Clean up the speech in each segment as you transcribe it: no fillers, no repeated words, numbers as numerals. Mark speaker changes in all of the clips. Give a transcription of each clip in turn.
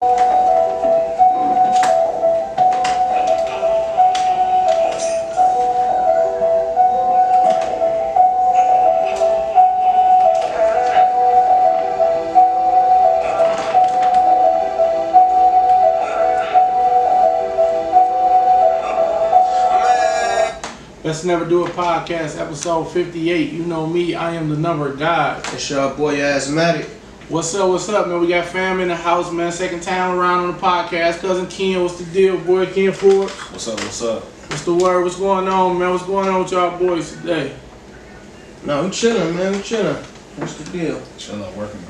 Speaker 1: Let's Never Do It podcast, episode 58. You know me, I am the number of God.
Speaker 2: It's your boy Asthmatic.
Speaker 1: What's up, man? We got fam in the house, man. Second time around on the podcast. Cousin Ken, what's the deal, boy? Ken Forbes.
Speaker 3: What's up?
Speaker 1: What's the word? What's going on, man? What's going on with y'all boys today?
Speaker 2: No, we chilling, man. We chilling. What's the deal?
Speaker 3: Chilling, working,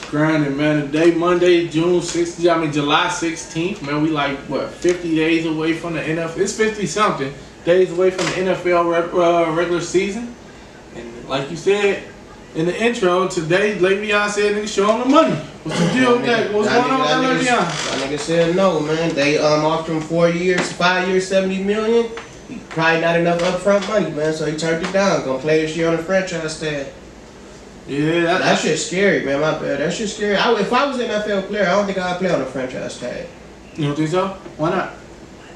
Speaker 1: Grinding, man. Today, Monday, July 16th, man. We like, 50 days away from the NFL. It's 50-something days away from the NFL regular season. And like you said in the intro, today, Le'Veon said, nigga, show him the money. What's the deal with that? What's going on with Le'Veon?
Speaker 2: That nigga said no, man. They offered him 4 years, 5 years, $70 million. Probably not enough upfront money, man, so he turned it down. Gonna play this year on the franchise tag.
Speaker 1: Yeah,
Speaker 2: that shit's scary, man. My bad. That shit's scary. If I was an NFL player, I don't think I'd play on the franchise tag.
Speaker 1: You don't think so? Why not?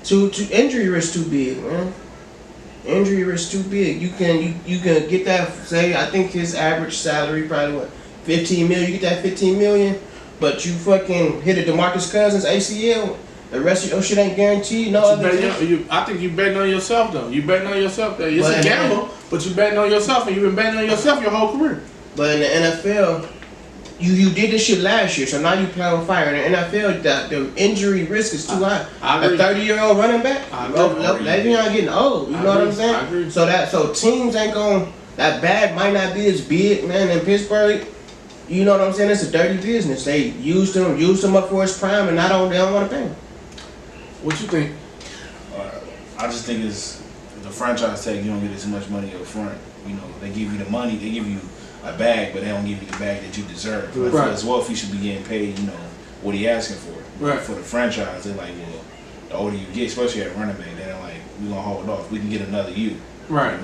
Speaker 2: Injury risk too big, man. Injury risk too big. You can get that. Say, I think his average salary probably $15 million. You get that $15 million, but you fucking hit a DeMarcus Cousins ACL. The rest of your shit ain't guaranteed. No other.
Speaker 1: I think you betting on yourself though. You betting on yourself though. It's a gamble, but you betting on yourself, and you've been betting on yourself your whole career.
Speaker 2: But in the NFL, you did this shit last year, so now you play on fire. In the NFL, the injury risk is too high.
Speaker 1: I agree.
Speaker 2: A 30-year-old running back, Le'Veon getting old. You know what I'm saying?
Speaker 1: I agree.
Speaker 2: So teams ain't going. That bag might not be as big, man. In Pittsburgh, you know what I'm saying? It's a dirty business. They used him up for his prime, and they don't want to pay him.
Speaker 1: What you think?
Speaker 3: I just think it's the franchise tag. You don't get as much money up front. You know, they give you the money, they give you a bag, but they don't give you the bag that you deserve.
Speaker 1: Right.
Speaker 3: For as well, if he should be getting paid, you know, what he asking for.
Speaker 1: Right.
Speaker 3: For the franchise, they're like, well, the older you get, especially at running back, they're like, we're gonna hold off. We can get another you.
Speaker 1: Right.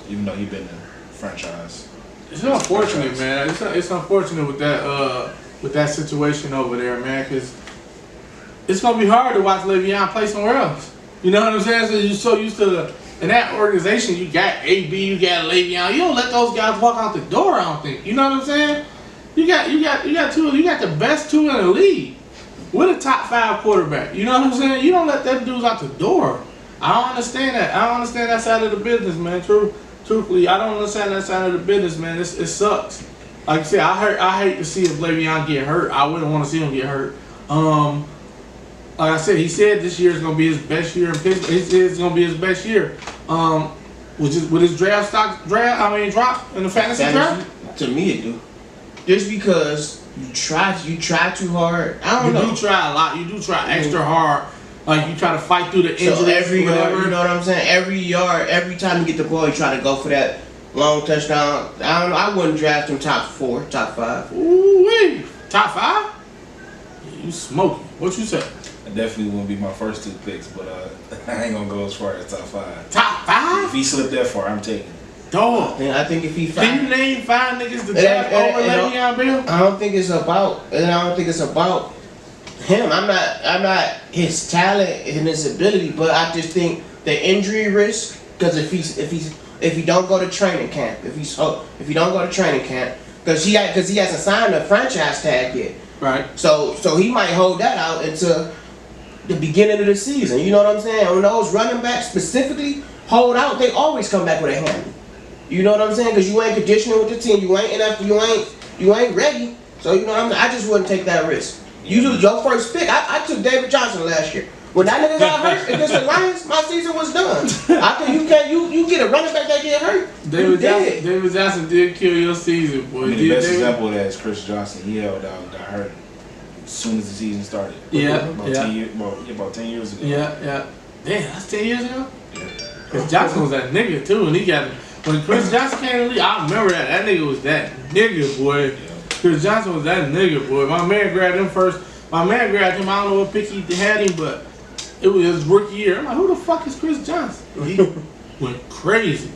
Speaker 3: Even though you've been in the franchise.
Speaker 1: It's unfortunate, man. It's unfortunate with that situation over there, man, because it's gonna be hard to watch Le'Veon play somewhere else. You know what I'm saying? So you're so used to in that organization, you got AB, you got Le'Veon. You don't let those guys walk out the door. I don't think. You know what I'm saying? You got the best two in the league with a top 5 quarterback. You know what I'm saying? You don't let them dudes out the door. I don't understand that. I don't understand that side of the business, man. Truthfully, I don't understand that side of the business, man. It sucks. Like I said, I hate to see if Le'Veon get hurt. I wouldn't want to see him get hurt. Like I said, he said this year is going to be his best year in Pittsburgh. He said it's going to be his best year. With his drop in the fantasy draft?
Speaker 2: To me, it do. Just because you try too hard. I don't know.
Speaker 1: You do try a lot. You do try extra hard. Like you try to fight through the injuries.
Speaker 2: So every yard, you know what I'm saying? Every yard, every time you get the ball, you try to go for that long touchdown. I don't know. I wouldn't draft him top 4, top 5.
Speaker 1: Ooh-wee. Top 5? Yeah, you smoking. What you say?
Speaker 3: I definitely wouldn't be my first 2 picks, but I ain't gonna go as far as top 5.
Speaker 1: Top 5?
Speaker 3: If he slipped that far, I'm taking it.
Speaker 1: Dog.
Speaker 2: I think if he
Speaker 1: can you name 5 niggas to draft over Le'Veon Bell?
Speaker 2: I don't think it's about him. I'm not his talent and his ability, but I just think the injury risk. Because if he don't go to training camp, if he don't go to training camp, because he hasn't signed a franchise tag yet.
Speaker 1: Right.
Speaker 2: So he might hold that out until the beginning of the season. You know what I'm saying? When those running backs specifically hold out, they always come back with a hammy. You know what I'm saying? Because you ain't conditioning with the team. You ain't ready. So you know what I'm saying? I just wouldn't take that risk. You do your first pick. I took David Johnson last year. When that nigga got hurt against the Lions, my season was done. I think you get a running back that get hurt.
Speaker 1: David Johnson did kill your season, boy.
Speaker 3: The best example of that is Chris Johnson. He held out and got hurt as soon as the season started. About 10 years ago.
Speaker 1: Yeah. Damn, that's 10 years ago?
Speaker 3: Yeah.
Speaker 1: Because Johnson was that nigga too, and he got when Chris Johnson came in the league, I remember that. That nigga was that nigga, boy. Yeah. Chris Johnson was that nigga, boy. My man grabbed him first. I don't know what pick he had him, but it was his rookie year. I'm like, who the fuck is Chris Johnson? He went crazy.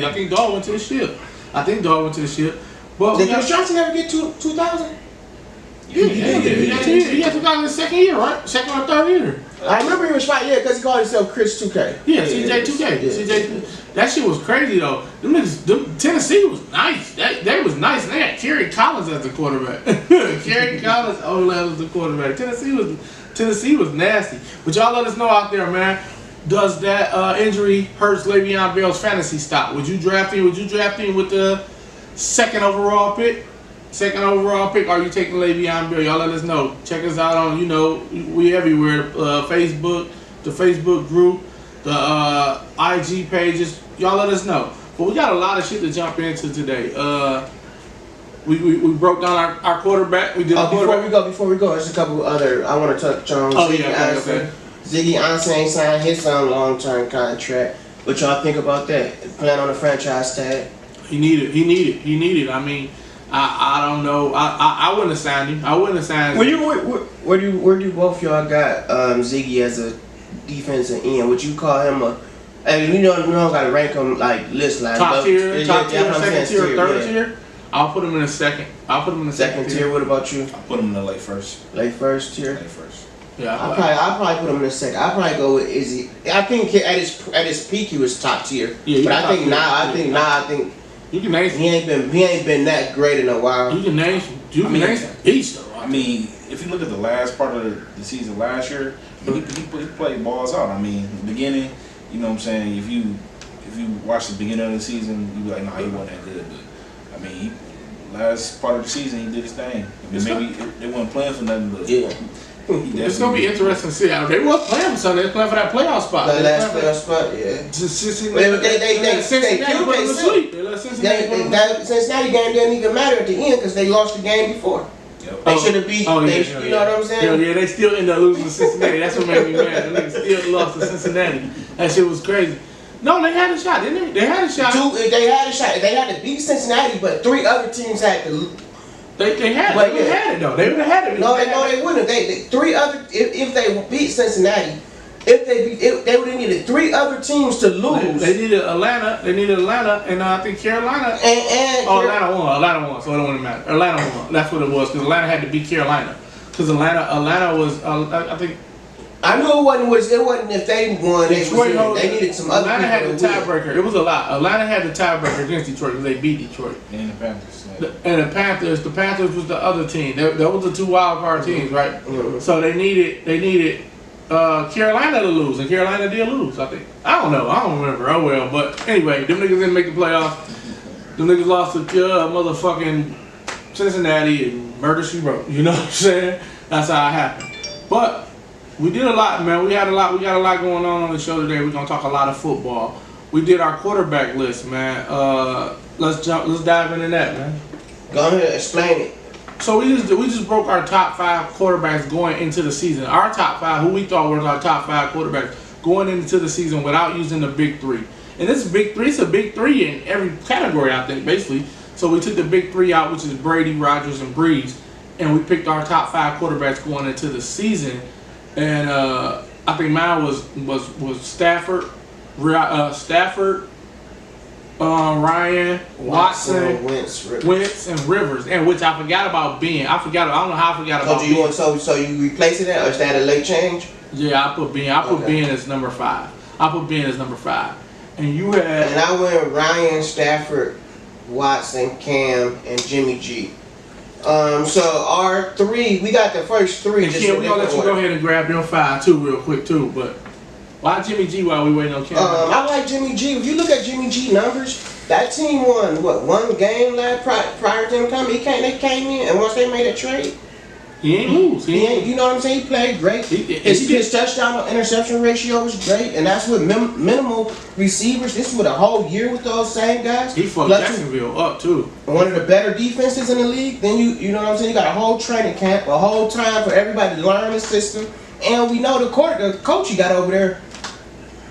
Speaker 1: I think Dawg went to the ship. But
Speaker 2: did Chris Johnson ever get 2,000?
Speaker 1: He had to go in his second year, right? Second or third year.
Speaker 2: I remember he was fighting, because he called himself Chris 2K.
Speaker 1: Yeah, CJ 2K.
Speaker 2: Yeah.
Speaker 1: CJ, that shit was crazy though. Tennessee was nice. They was nice. And they had Kerry Collins as the quarterback. Kerry Collins, was the quarterback. Tennessee was nasty. But y'all let us know out there, man. Does that injury hurt Le'Veon Bell's fantasy stock? Would you draft him? Would you draft him with the second overall pick? Second overall pick, are you taking Le'Veon Bell? Y'all let us know. Check us out on, we everywhere. Facebook, the Facebook group, the IG pages. Y'all let us know. But we got a lot of shit to jump into today. We broke down our quarterback. We did
Speaker 2: Before we go, there's a couple other I want to touch on.
Speaker 1: Okay.
Speaker 2: Ziggy Ansah ain't signed his long-term contract. What y'all think about that? Playing on the franchise tag.
Speaker 1: He needed. I mean, I don't know. I wouldn't have signed him. I wouldn't have signed him.
Speaker 2: Where do both y'all got Ziggy as a defensive end? Would you call him a? And we don't gotta rank him like list like
Speaker 1: top tier, second tier, third
Speaker 2: yeah.
Speaker 1: tier. I'll put him in a second.
Speaker 2: Second tier. What about you?
Speaker 3: I'll put him in the late first.
Speaker 2: Late first tier.
Speaker 3: Late first.
Speaker 1: Yeah,
Speaker 2: I'll probably put him in a second. I'll probably go with Izzy. I think at his peak he was top tier.
Speaker 1: Yeah,
Speaker 2: but I think
Speaker 1: you can name
Speaker 2: he ain't been that great in a while.
Speaker 1: You can name some beast though.
Speaker 3: I mean, if you look at the last part of the season last year, he played balls out. I mean, the beginning, you know what I'm saying? If you watch the beginning of the season, you be like, nah, he wasn't that good. But I mean, last part of the season, he did his thing. I mean, maybe they weren't playing for nothing, but
Speaker 2: yeah.
Speaker 1: It's gonna be interesting to see. They was playing for something. They was playing for that playoff spot.
Speaker 2: The last playoff spot, yeah. Cincinnati game didn't even matter at the end because they lost the game before.
Speaker 3: Yep.
Speaker 2: They should have beat. You know what I'm saying?
Speaker 1: Yeah, they still ended up losing to Cincinnati. That's what made me mad. The niggas still lost to Cincinnati. That shit was crazy. No, they had a shot, didn't they? They had a shot.
Speaker 2: They had a shot. They had to beat Cincinnati, but 3 other teams had to.
Speaker 1: They had it though. They would have had it.
Speaker 2: No, they wouldn't. They 3 other. If they beat Cincinnati, they would have needed 3 other teams to lose.
Speaker 1: They needed Atlanta. And I think Carolina. Atlanta won. So it wouldn't matter. Atlanta won. That's what it was because Atlanta had to beat Carolina. Because Atlanta was. I think.
Speaker 2: I knew it wasn't if they won. They needed some other.
Speaker 1: Atlanta had the tiebreaker. It was a lot. Atlanta had the tiebreaker against Detroit because they beat Detroit.
Speaker 3: And the Panthers.
Speaker 1: The Panthers was the other team. That was the 2 wild card teams, right?
Speaker 2: Mm-hmm.
Speaker 1: So they needed Carolina to lose, and Carolina did lose. I think. I don't know. I don't remember. Oh well. But anyway, them niggas didn't make the playoffs. Them niggas lost to motherfucking Cincinnati and murder she wrote. You know what I'm saying? That's how it happened. But we did a lot, man. We got a lot going on the show today. We're gonna talk a lot of football. We did our quarterback list, man. Let's dive into that, man.
Speaker 2: Go ahead, explain it.
Speaker 1: So we just broke our top 5 quarterbacks going into the season. Our top 5, who we thought were our top 5 quarterbacks going into the season without using the big 3. And this is big 3. It's a big 3 in every category, I think, basically. So we took the big 3 out, which is Brady, Rodgers, and Breeze, and we picked our top 5 quarterbacks going into the season. And I think mine was Stafford, Ryan, Watson, Wentz, and Rivers, and which I forgot about Ben. I don't know how I forgot about Ben.
Speaker 2: So you replacing that, or is that a late change?
Speaker 1: Yeah, I put Ben. I put Ben as number 5. And you had.
Speaker 2: And I went Ryan, Stafford, Watson, Cam, and Jimmy G. So our 3, we got the first 3.
Speaker 1: And Kim, we're gonna let you go ahead and grab your 5 too, real quick too. But why Jimmy G while we waiting on Cam?
Speaker 2: I like Jimmy G. If you look at Jimmy G numbers, that team won 1 game prior to him coming. They came in, and once they made a trade,
Speaker 1: he ain't lose.
Speaker 2: You know what I'm saying? He played great. His touchdown to interception ratio was great, and that's with minimal receivers. This is with a whole year with those same guys.
Speaker 1: He fucked Jacksonville up too.
Speaker 2: One of the better defenses in the league. Then you know what I'm saying? You got a whole training camp, a whole time for everybody to learn the system, and we know the coach you got over there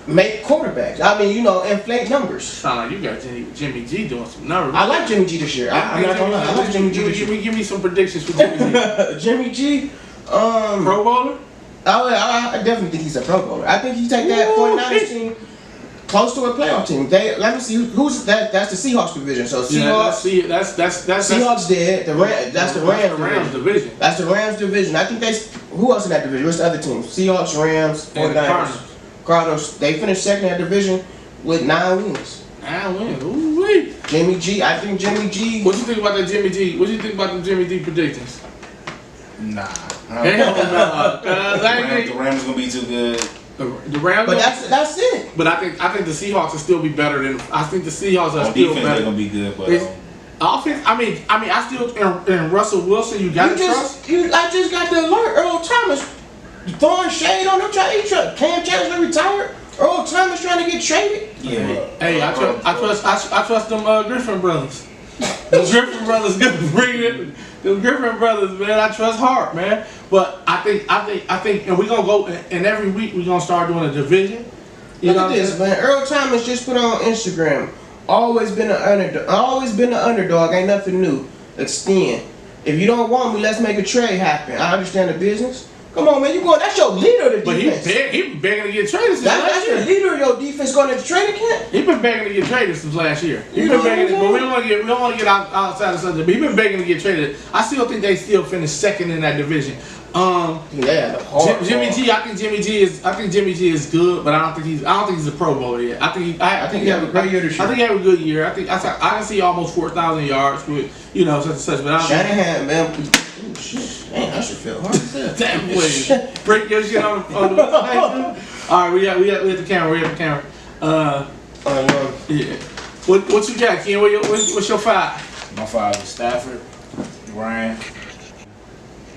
Speaker 2: make quarterbacks. I mean, inflate numbers.
Speaker 1: Sound like you got Jimmy G doing some numbers.
Speaker 2: I like Jimmy G this year. I'm not gonna lie. I like Jimmy G this year.
Speaker 1: Give me some predictions for Jimmy G.
Speaker 2: Jimmy G,
Speaker 1: Pro Bowler?
Speaker 2: I definitely think he's a Pro Bowler. I think he take that 49ers team close to a playoff team. Let me see who's that. That's the Seahawks division. So Seahawks.
Speaker 1: Yeah, that's
Speaker 2: Seahawks dead. That's the Rams
Speaker 1: division.
Speaker 2: That's the Rams division. I think who else in that division? What's the other teams? Seahawks, Rams, 49ers, Cardinals. They finished second in that division with 9 wins.
Speaker 1: 9 wins. Ooh wee.
Speaker 2: Jimmy G. I think Jimmy G.
Speaker 1: What you think about that Jimmy G? What do you think about the Jimmy G predictions?
Speaker 3: Nah.
Speaker 1: Hell no.
Speaker 3: The Rams gonna be too good.
Speaker 1: The Rams,
Speaker 2: but that's it.
Speaker 1: But I think the Seahawks will still be better than. I think the Seahawks are
Speaker 3: On
Speaker 1: still
Speaker 3: defense,
Speaker 1: better.
Speaker 3: they're gonna be good, but
Speaker 1: offense. I mean, I still in Russell Wilson. You got to trust.
Speaker 2: I just got the alert. Earl Thomas throwing shade on him. Cam Chancellor retired. Earl Thomas trying to get traded.
Speaker 3: Yeah.
Speaker 1: Hey, I trust them Griffin brothers. The Griffin brothers gonna bring it. The Griffin brothers, man, I trust hard, man. But I think, and we're gonna go, and every week we're gonna start doing a division.
Speaker 2: Look at this, man. Earl Thomas just put on Instagram. Always been an underdog. Ain't nothing new. Extend. If you don't want me, let's make a trade happen. I understand the business. Come on, man. You going? That's your leader of the defense.
Speaker 1: But he been begging to get traded since last
Speaker 2: That's
Speaker 1: year.
Speaker 2: your leader of your defense going to the training camp.
Speaker 1: He been begging to get traded since last year. He
Speaker 2: You
Speaker 1: been
Speaker 2: know
Speaker 1: begging,
Speaker 2: what I'm
Speaker 1: but we don't want to get outside of something. But he been begging to get traded. I still think they still finished second in that division. Jimmy G. I think Jimmy G is good, but I don't think he's a Pro Bowler yet. I think he had a great year this year. I think he had a good year. I can see almost 4,000 yards with such and such. But I don't
Speaker 2: Shanahan, man. Oh, shit. Man, I should feel hard.
Speaker 1: Damn way. Break your shit on the all right, we at the camera. We at the camera. Yeah. What you got, Ken? What's your 5?
Speaker 3: My 5 is Stafford, Ryan,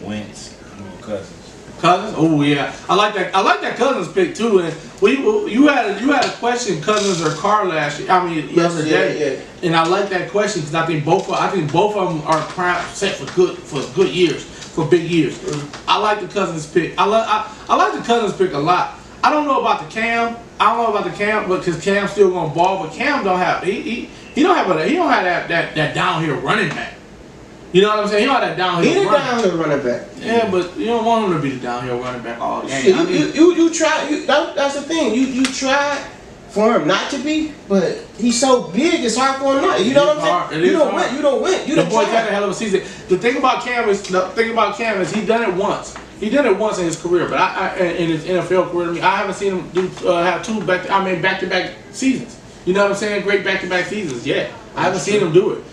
Speaker 3: Wentz, and Cousins.
Speaker 1: Cousins? Oh yeah, I like that Cousins pick too. And you had a question, Cousins or Carr last year. I mean yesterday,
Speaker 2: yeah.
Speaker 1: And I like that question because I think both of them are prime set for good years, for big years. I like the Cousins pick. I like the Cousins pick a lot. I don't know about the Cam. But because Cam's still gonna ball, but Cam don't have he don't have that downhill running back. You know what I'm saying? He don't have that downhill.
Speaker 2: He's a downhill running back.
Speaker 1: Yeah, but you don't want him to be the downhill running back all game.
Speaker 2: You try. That's the thing. You try for him not to be, but he's so big. It's hard for him not. You know what I'm saying? You don't win. You
Speaker 1: the
Speaker 2: don't
Speaker 1: boy
Speaker 2: try.
Speaker 1: had a hell of a season. The thing about Cam is he done it once. He did it once in his career, but in his NFL career, I haven't seen him have back-to-back seasons. You know what I'm saying? Great back-to-back seasons. Yeah, I haven't seen him do it.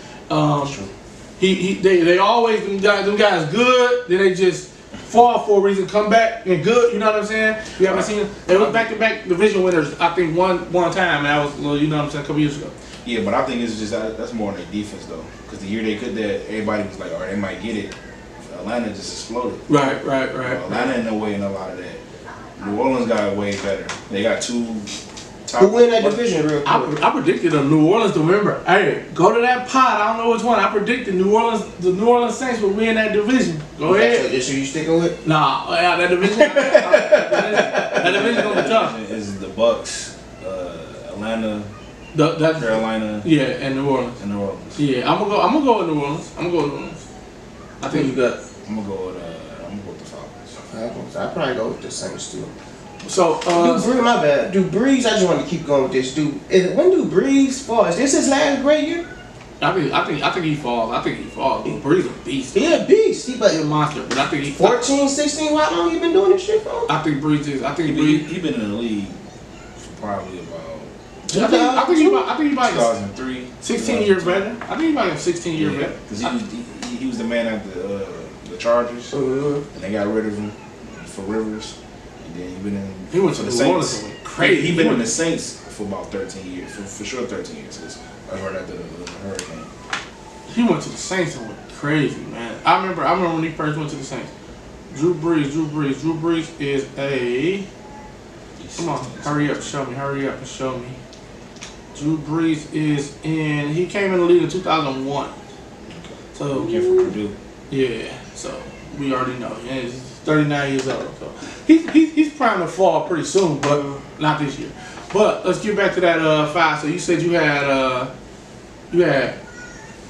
Speaker 1: They always them guys good. Then they just fall for a reason, come back and good. You know what I'm saying? You haven't seen them. They was back-to-back division winners. I think one time, and that was you know what I'm saying, a couple years ago.
Speaker 3: Yeah, but I think it's just that's more on their defense though, because the year they could that, everybody was like, all right, they might get it. Atlanta just exploded.
Speaker 1: Right.
Speaker 3: Atlanta in no way in a lot of that. New Orleans got way better. They got 2 top.
Speaker 2: Who win that division real quick?
Speaker 1: I predicted New Orleans to remember. Hey, go to that pot. I don't know which one. I predicted the New Orleans Saints would win that division. Go ahead.
Speaker 2: That's what you sticking with?
Speaker 1: Nah, that division. that division gonna be tough.
Speaker 3: Is the Bucks, Atlanta, Carolina,
Speaker 1: yeah, and New Orleans. Yeah, I'm gonna go with New Orleans. I think you got.
Speaker 3: I'm gonna go with the Falcons.
Speaker 2: I'd probably go with the Saints too.
Speaker 1: So,
Speaker 2: my bad. Do Breeze? I just want to keep going with this. When do Breeze fall? Is this his last great year?
Speaker 1: I think he falls. Breeze a beast.
Speaker 2: He a beast.
Speaker 1: He's a monster. But I think he
Speaker 2: 14, 16. How long he been doing this shit for?
Speaker 1: I think Breeze is.
Speaker 3: He been in the league for probably about.
Speaker 1: I think he about
Speaker 3: 2003.
Speaker 1: 16-year veteran. I think he about a 16-year veteran.
Speaker 3: Because he was the man at the Chargers, and they got rid of him for Rivers. And then
Speaker 1: he went to the Saints. Crazy.
Speaker 3: He been in the Saints for about 13 years, for sure 13 years. Cause I heard after the hurricane.
Speaker 1: He went to the Saints and went crazy, man. I remember when he first went to the Saints. Drew Brees is a. Come on, hurry up and show me. Drew Brees is in. He came in the league in 2001. So
Speaker 3: he came from Purdue.
Speaker 1: Yeah, so we already know. Yeah, he's 39 years old. So he's primed to fall pretty soon, but not this year. But let's get back to that 5. So you said you had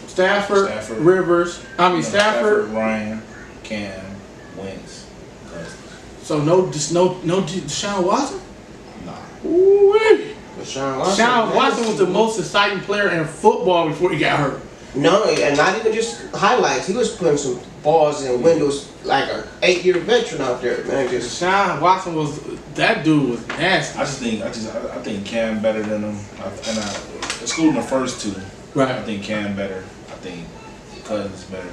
Speaker 1: Stafford, Rivers. Stafford,
Speaker 3: Ryan, Cam, Wentz, Cousins.
Speaker 1: So no Deshaun Watson?
Speaker 3: Nah.
Speaker 1: Ooh-wee. Deshaun Watson was the most exciting player in football before he got hurt.
Speaker 2: No, and not even just highlights. He was putting some balls in windows like an 8-year veteran out there, man. Just
Speaker 1: Deshaun Watson that dude was nasty.
Speaker 3: I think Cam better than him, excluding the first two.
Speaker 1: Right.
Speaker 3: I think Cam better. I think Cousins better.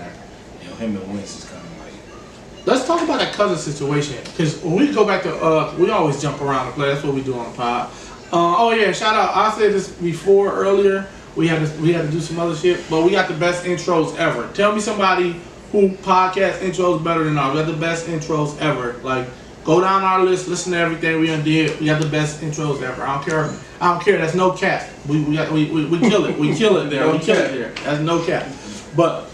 Speaker 3: Him and Wentz is kind of like.
Speaker 1: Let's talk about that Cousins situation, because when we go back to we always jump around the play. That's what we do on the pod. Oh yeah, shout out! I said this before earlier. We had to do some other shit, but we got the best intros ever. Tell me somebody who podcast intros better than ours. We got the best intros ever. Like, go down our list, listen to everything we done did. We got the best intros ever. I don't care. That's no cap. We kill it. We kill it there. We kill it there. That's no cap. But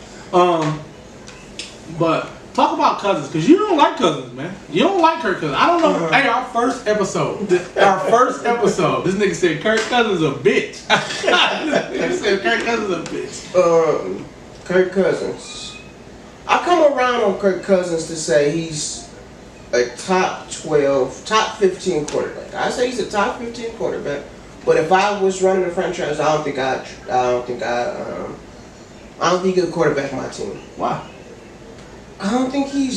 Speaker 1: talk about Cousins, because you don't like Cousins, man. You don't like Kirk Cousins. I don't know. Hey, our first episode, this nigga said Kirk Cousins a bitch. This nigga said Kirk Cousins a bitch.
Speaker 2: Kirk Cousins. I come around on Kirk Cousins to say he's a top 12, top 15 quarterback. I say he's a top 15 quarterback. But if I was running the franchise, I don't think he'd quarterback my team.
Speaker 1: Why?
Speaker 2: I don't think he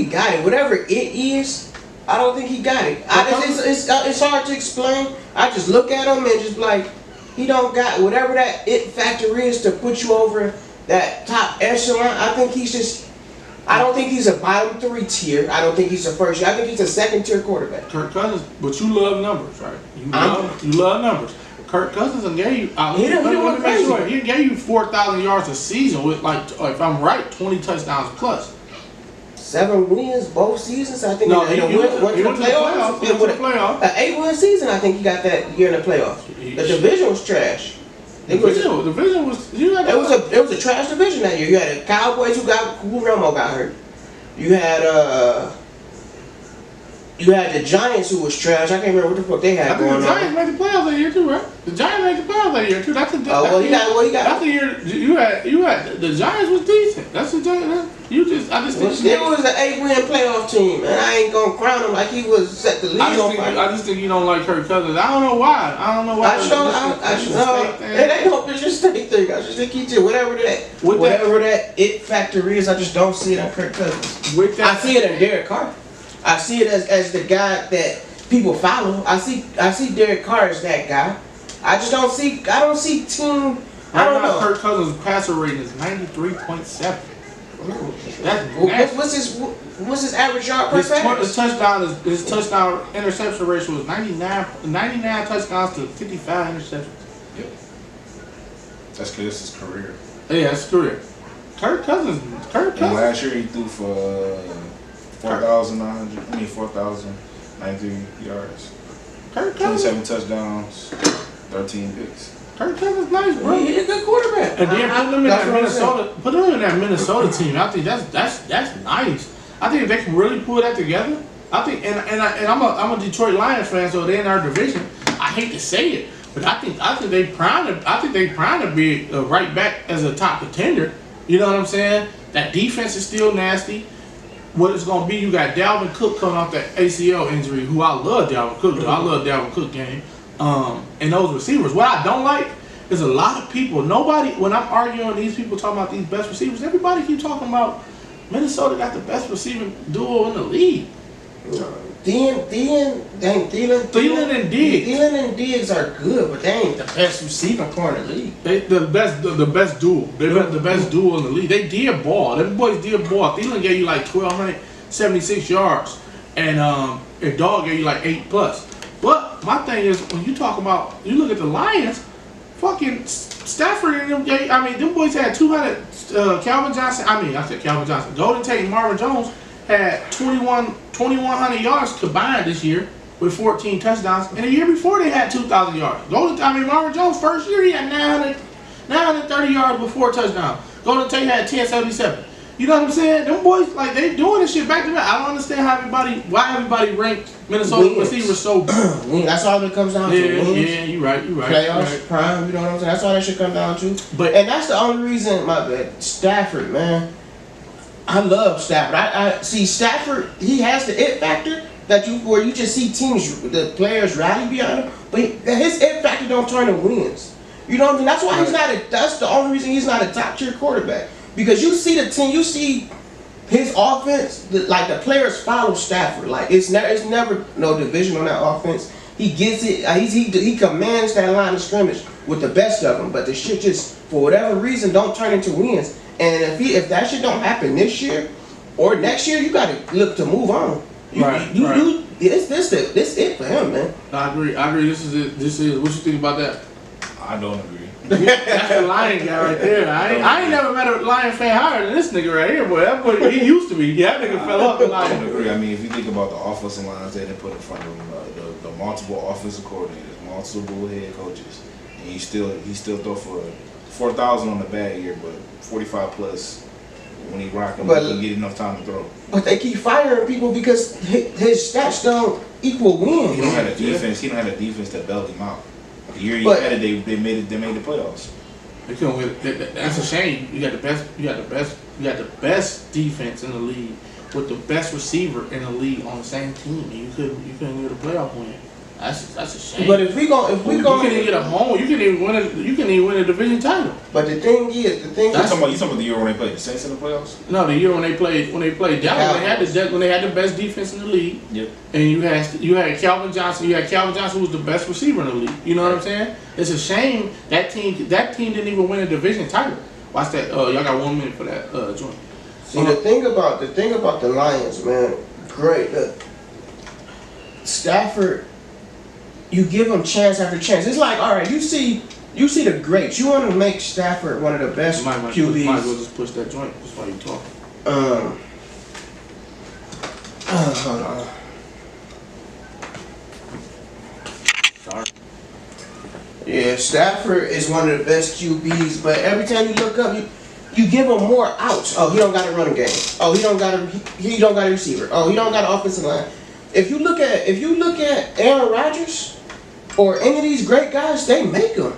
Speaker 2: got it. Whatever it is, I don't think he got it. It's hard to explain. I just look at him and just like, he don't got whatever that it factor is to put you over that top echelon. I don't think he's a bottom 3 tier. I don't think he's a first year. I think he's a second tier quarterback.
Speaker 1: Kirk Cousins, but you love numbers, right? You love numbers. Kirk Cousins gave you. He gave you 4,000 yards a season with, like, if I'm right, 20 touchdowns plus.
Speaker 2: 7 wins both seasons. I think.
Speaker 1: No, he went to the playoffs. He went to the playoffs.
Speaker 2: An 8-win season. I think he got that year in the playoffs. The division was trash.
Speaker 1: The division was.
Speaker 2: It was a trash division that year. You had the Cowboys who Romo got hurt. You had the Giants who was trash. I can't remember what the fuck they had going on.
Speaker 1: The Giants made the playoffs that year too, right? The Giants made the playoffs that year too. That's a
Speaker 2: he got.
Speaker 1: That's the year you had. The Giants was decent. That's the Giants.
Speaker 2: It was an 8-win playoff team, and I ain't gonna crown him like he was set the league on fire.
Speaker 1: I just think you don't like Kirk Cousins. I don't know why.
Speaker 2: It ain't no Michigan thing. I just think he did whatever that it factor is. I just don't see it on Kirk Cousins. I see it in Derek Carr. I see it as the guy that people follow. I see Derek Carr as that guy. I don't see team. I don't know.
Speaker 1: Kirk Cousins' passer rating is 93.7.
Speaker 2: What's his average yard per pass?
Speaker 1: His touchdown interception ratio was 99 touchdowns to 55 interceptions.
Speaker 3: Yep. That's because it's his career.
Speaker 1: Yeah, that's career. Kirk Cousins.
Speaker 3: And last year he threw for 4,93 yards.
Speaker 1: Kirk Cousins.
Speaker 3: 27 touchdowns, 13 picks.
Speaker 1: Kirk Cousins nice, bro.
Speaker 2: He's a good quarterback.
Speaker 1: And then put him in that Minnesota team. I think that's nice. I think if they can really pull that together, I think and I'm a Detroit Lions fan, so they're in our division. I hate to say it, but I think they prime to be right back as a top contender. You know what I'm saying? That defense is still nasty. What it's gonna be? You got Dalvin Cook coming off that ACL injury. Who I love Dalvin Cook. I love Dalvin Cook game. And those receivers. What I don't like is a lot of people. When I'm arguing these people talking about these best receivers, everybody keep talking about Minnesota got the best receiving duo in the league.
Speaker 2: Thielen
Speaker 1: and Diggs.
Speaker 2: Thielen and Diggs are good, but they ain't the best receiving corner in the league.
Speaker 1: They the best duo. They're the best duo in the league. They did ball. Them boys did ball. Thielen gave you like 1,276 yards, and Dog gave you like 8+. But my thing is, when you talk about, you look at the Lions, fucking Stafford and them. Them boys had 200. Calvin Johnson. Golden Tate and Marvin Jones had 2,100 yards combined this year with 14 touchdowns. And the year before they had 2,000 yards. Marvin Jones first year he had 930 yards with 4 touchdowns. Golden Tate had 1077. You know what I'm saying? Them boys, like, they doing this shit back to back. I don't understand why everybody ranked Minnesota receivers so.
Speaker 2: That's all it comes down to.
Speaker 1: Yeah, you're right.
Speaker 2: Playoffs, prime. You know what I'm saying? That's all that shit comes down to. And that's the only reason. My bad. Stafford, man. I love Stafford. I see Stafford. He has the it factor, where you just see teams, the players rally behind him, but his it factor don't turn to wins. You know what I mean? That's why he's not. That's the only reason he's not a top tier quarterback. Because you see the team, you see his offense. Like the players follow Stafford. Like it's never no division on that offense. He gets it. He commands that line of scrimmage with the best of them. But the shit just for whatever reason don't turn into wins. And if that shit don't happen this year or next year, you got to look to move on. This it for him, man.
Speaker 1: I agree. This is it. This is what you think about that.
Speaker 3: I don't agree.
Speaker 1: That's the Lion guy right there. I ain't never met a Lion fan higher than this nigga right here, boy. That's what he used to be. Yeah, that nigga fell off the
Speaker 3: I
Speaker 1: Lion.
Speaker 3: don't agree. I mean, if you think about the offensive lines they didn't put in front of them, the multiple offensive coordinators, multiple head coaches, and he still throw for 4,000 on the bad year, but 45 plus when he rocking, but he couldn't get enough time to throw.
Speaker 2: But they keep firing people because his stats don't equal wins.
Speaker 3: He don't have a defense. He don't have a defense that bailed him out. The year he had it, they made the playoffs.
Speaker 1: They couldn't win. That's a shame. You got the best defense in the league with the best receiver in the league on the same team, and you couldn't get a playoff win. That's a shame.
Speaker 2: But if we go,
Speaker 1: you can even get a home. You can even win a division title.
Speaker 2: But the thing is,
Speaker 3: You talking about the year when they played the Saints in the playoffs?
Speaker 1: No, the year when they played Dallas, when they had the best defense in the league.
Speaker 3: Yep.
Speaker 1: And you had Calvin Johnson. You had Calvin Johnson, who was the best receiver in the league. You know what I'm saying? It's a shame that team didn't even win a division title. Watch that. Y'all got 1 minute for that joint.
Speaker 2: See, the thing about the Lions, man, great. Stafford, you give him chance after chance. It's like, all right, you see the greats. You want to make Stafford one of the best QBs.
Speaker 1: Might as well just push that joint just while you talking.
Speaker 2: Hold on.
Speaker 1: Sorry.
Speaker 2: Yeah, Stafford is one of the best QBs, but every time you look up, you give him more outs. Oh, he don't got a running game. Oh, he don't got a receiver. Oh, he don't got an offensive line. If you look at Aaron Rodgers or any of these great guys, they make them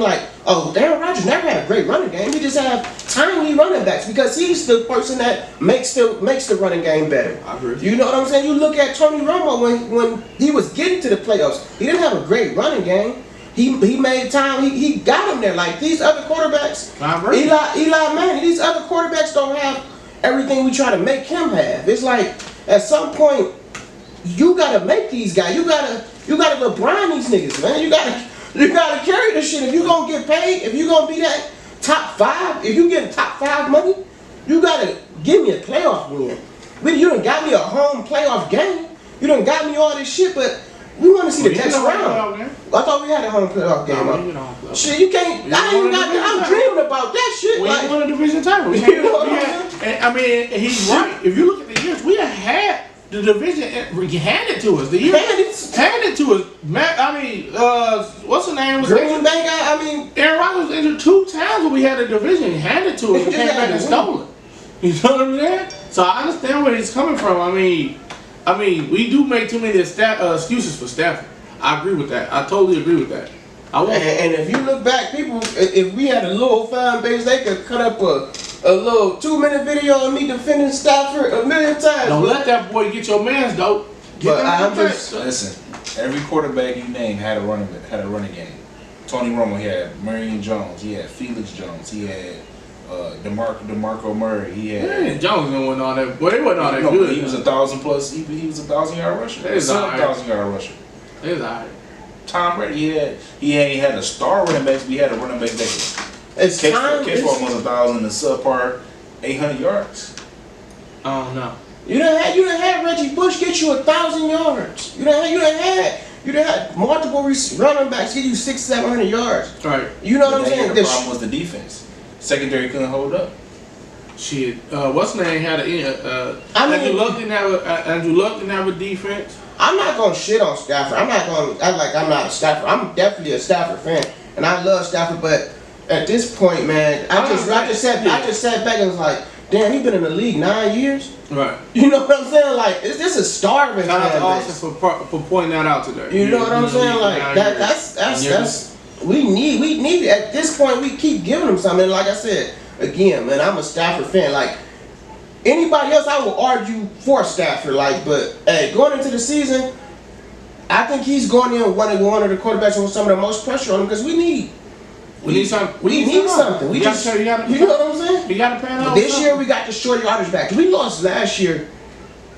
Speaker 2: like, oh, Aaron Rodgers never had a great running game. We just have tiny running backs because he's the person that makes the running game better.
Speaker 1: I agree.
Speaker 2: You know what I'm saying? You look at Tony Romo when he was getting to the playoffs, he didn't have a great running game. He made time. He got him there. Like these other quarterbacks, Eli Manning. These other quarterbacks don't have everything we try to make him have. It's like at some point you gotta make these guys. You gotta LeBron these niggas, man. You gotta carry this shit. If you gonna get paid, if you gonna be that top 5, if you getting top 5 money, you gotta give me a playoff win. You done got me a home playoff game. You done got me all this shit, but we want to see the next round. I thought we had a home playoff game. Shit, you can't. I'm dreaming about that shit.
Speaker 1: We
Speaker 2: like,
Speaker 1: won a division title.
Speaker 2: You know what I'm saying?
Speaker 1: I mean, he's right. If you look at the years, we have had the division handed to us. The year handed to us. I mean, what's the name?
Speaker 2: Green Bay guy. I mean,
Speaker 1: Aaron Rodgers was injured 2 times when we had the division handed to us. We came back and stole it. You know what I'm saying? So I understand where he's coming from. I mean, we do make too many excuses for Stafford. I agree with that. I totally agree with that.
Speaker 2: And if you look back, people, if we had a little fan base, they could cut up a little 2-minute video of me defending Stafford a million times.
Speaker 1: Don't let that boy get your man's dope.
Speaker 3: Listen. Every quarterback you name had a running game. Tony Romo, he had Marion Jones, he had Felix Jones, he had DeMarco Murray, he had
Speaker 1: Jones didn't win all that. Boy, they wasn't all that good.
Speaker 3: He was 1,000 plus. He was 1,000-yard rusher. He was a 1,000-yard rusher.
Speaker 1: It was alright.
Speaker 3: Tom Brady, he ain't had a star running back, but he had a running back that
Speaker 2: it's time.
Speaker 3: Catch for almost 1,000 and subpar 800 yards.
Speaker 1: Oh no.
Speaker 2: You done had Reggie Bush get you 1,000 yards. You done had multiple running backs get you 600-700 yards.
Speaker 1: Right.
Speaker 2: You know what I'm saying?
Speaker 3: The problem was the defense. Secondary couldn't hold up.
Speaker 1: Shit. What's the name had Andrew Luck didn't have a defense.
Speaker 2: I'm not gonna shit on Stafford. I'm not gonna act like I'm not a Stafford. I'm definitely a Stafford fan, and I love Stafford. But at this point, man, I just sat back and was like, damn, he been in the league 9 years.
Speaker 1: Right.
Speaker 2: You know what I'm saying? Like, this is starving.
Speaker 1: Shout out to Austin for pointing that out today.
Speaker 2: You know what I'm saying? Like that's we need at this point we keep giving him something. And like I said again, man, I'm a Stafford fan. Like anybody else, I will argue for Stafford. Like, but hey, going into the season, I think he's going in one of the quarterbacks with some of the most pressure on him because we need something. We just, you know what I'm saying?
Speaker 1: You got to pan out.
Speaker 2: But this year we got the short yardage back. We lost last year.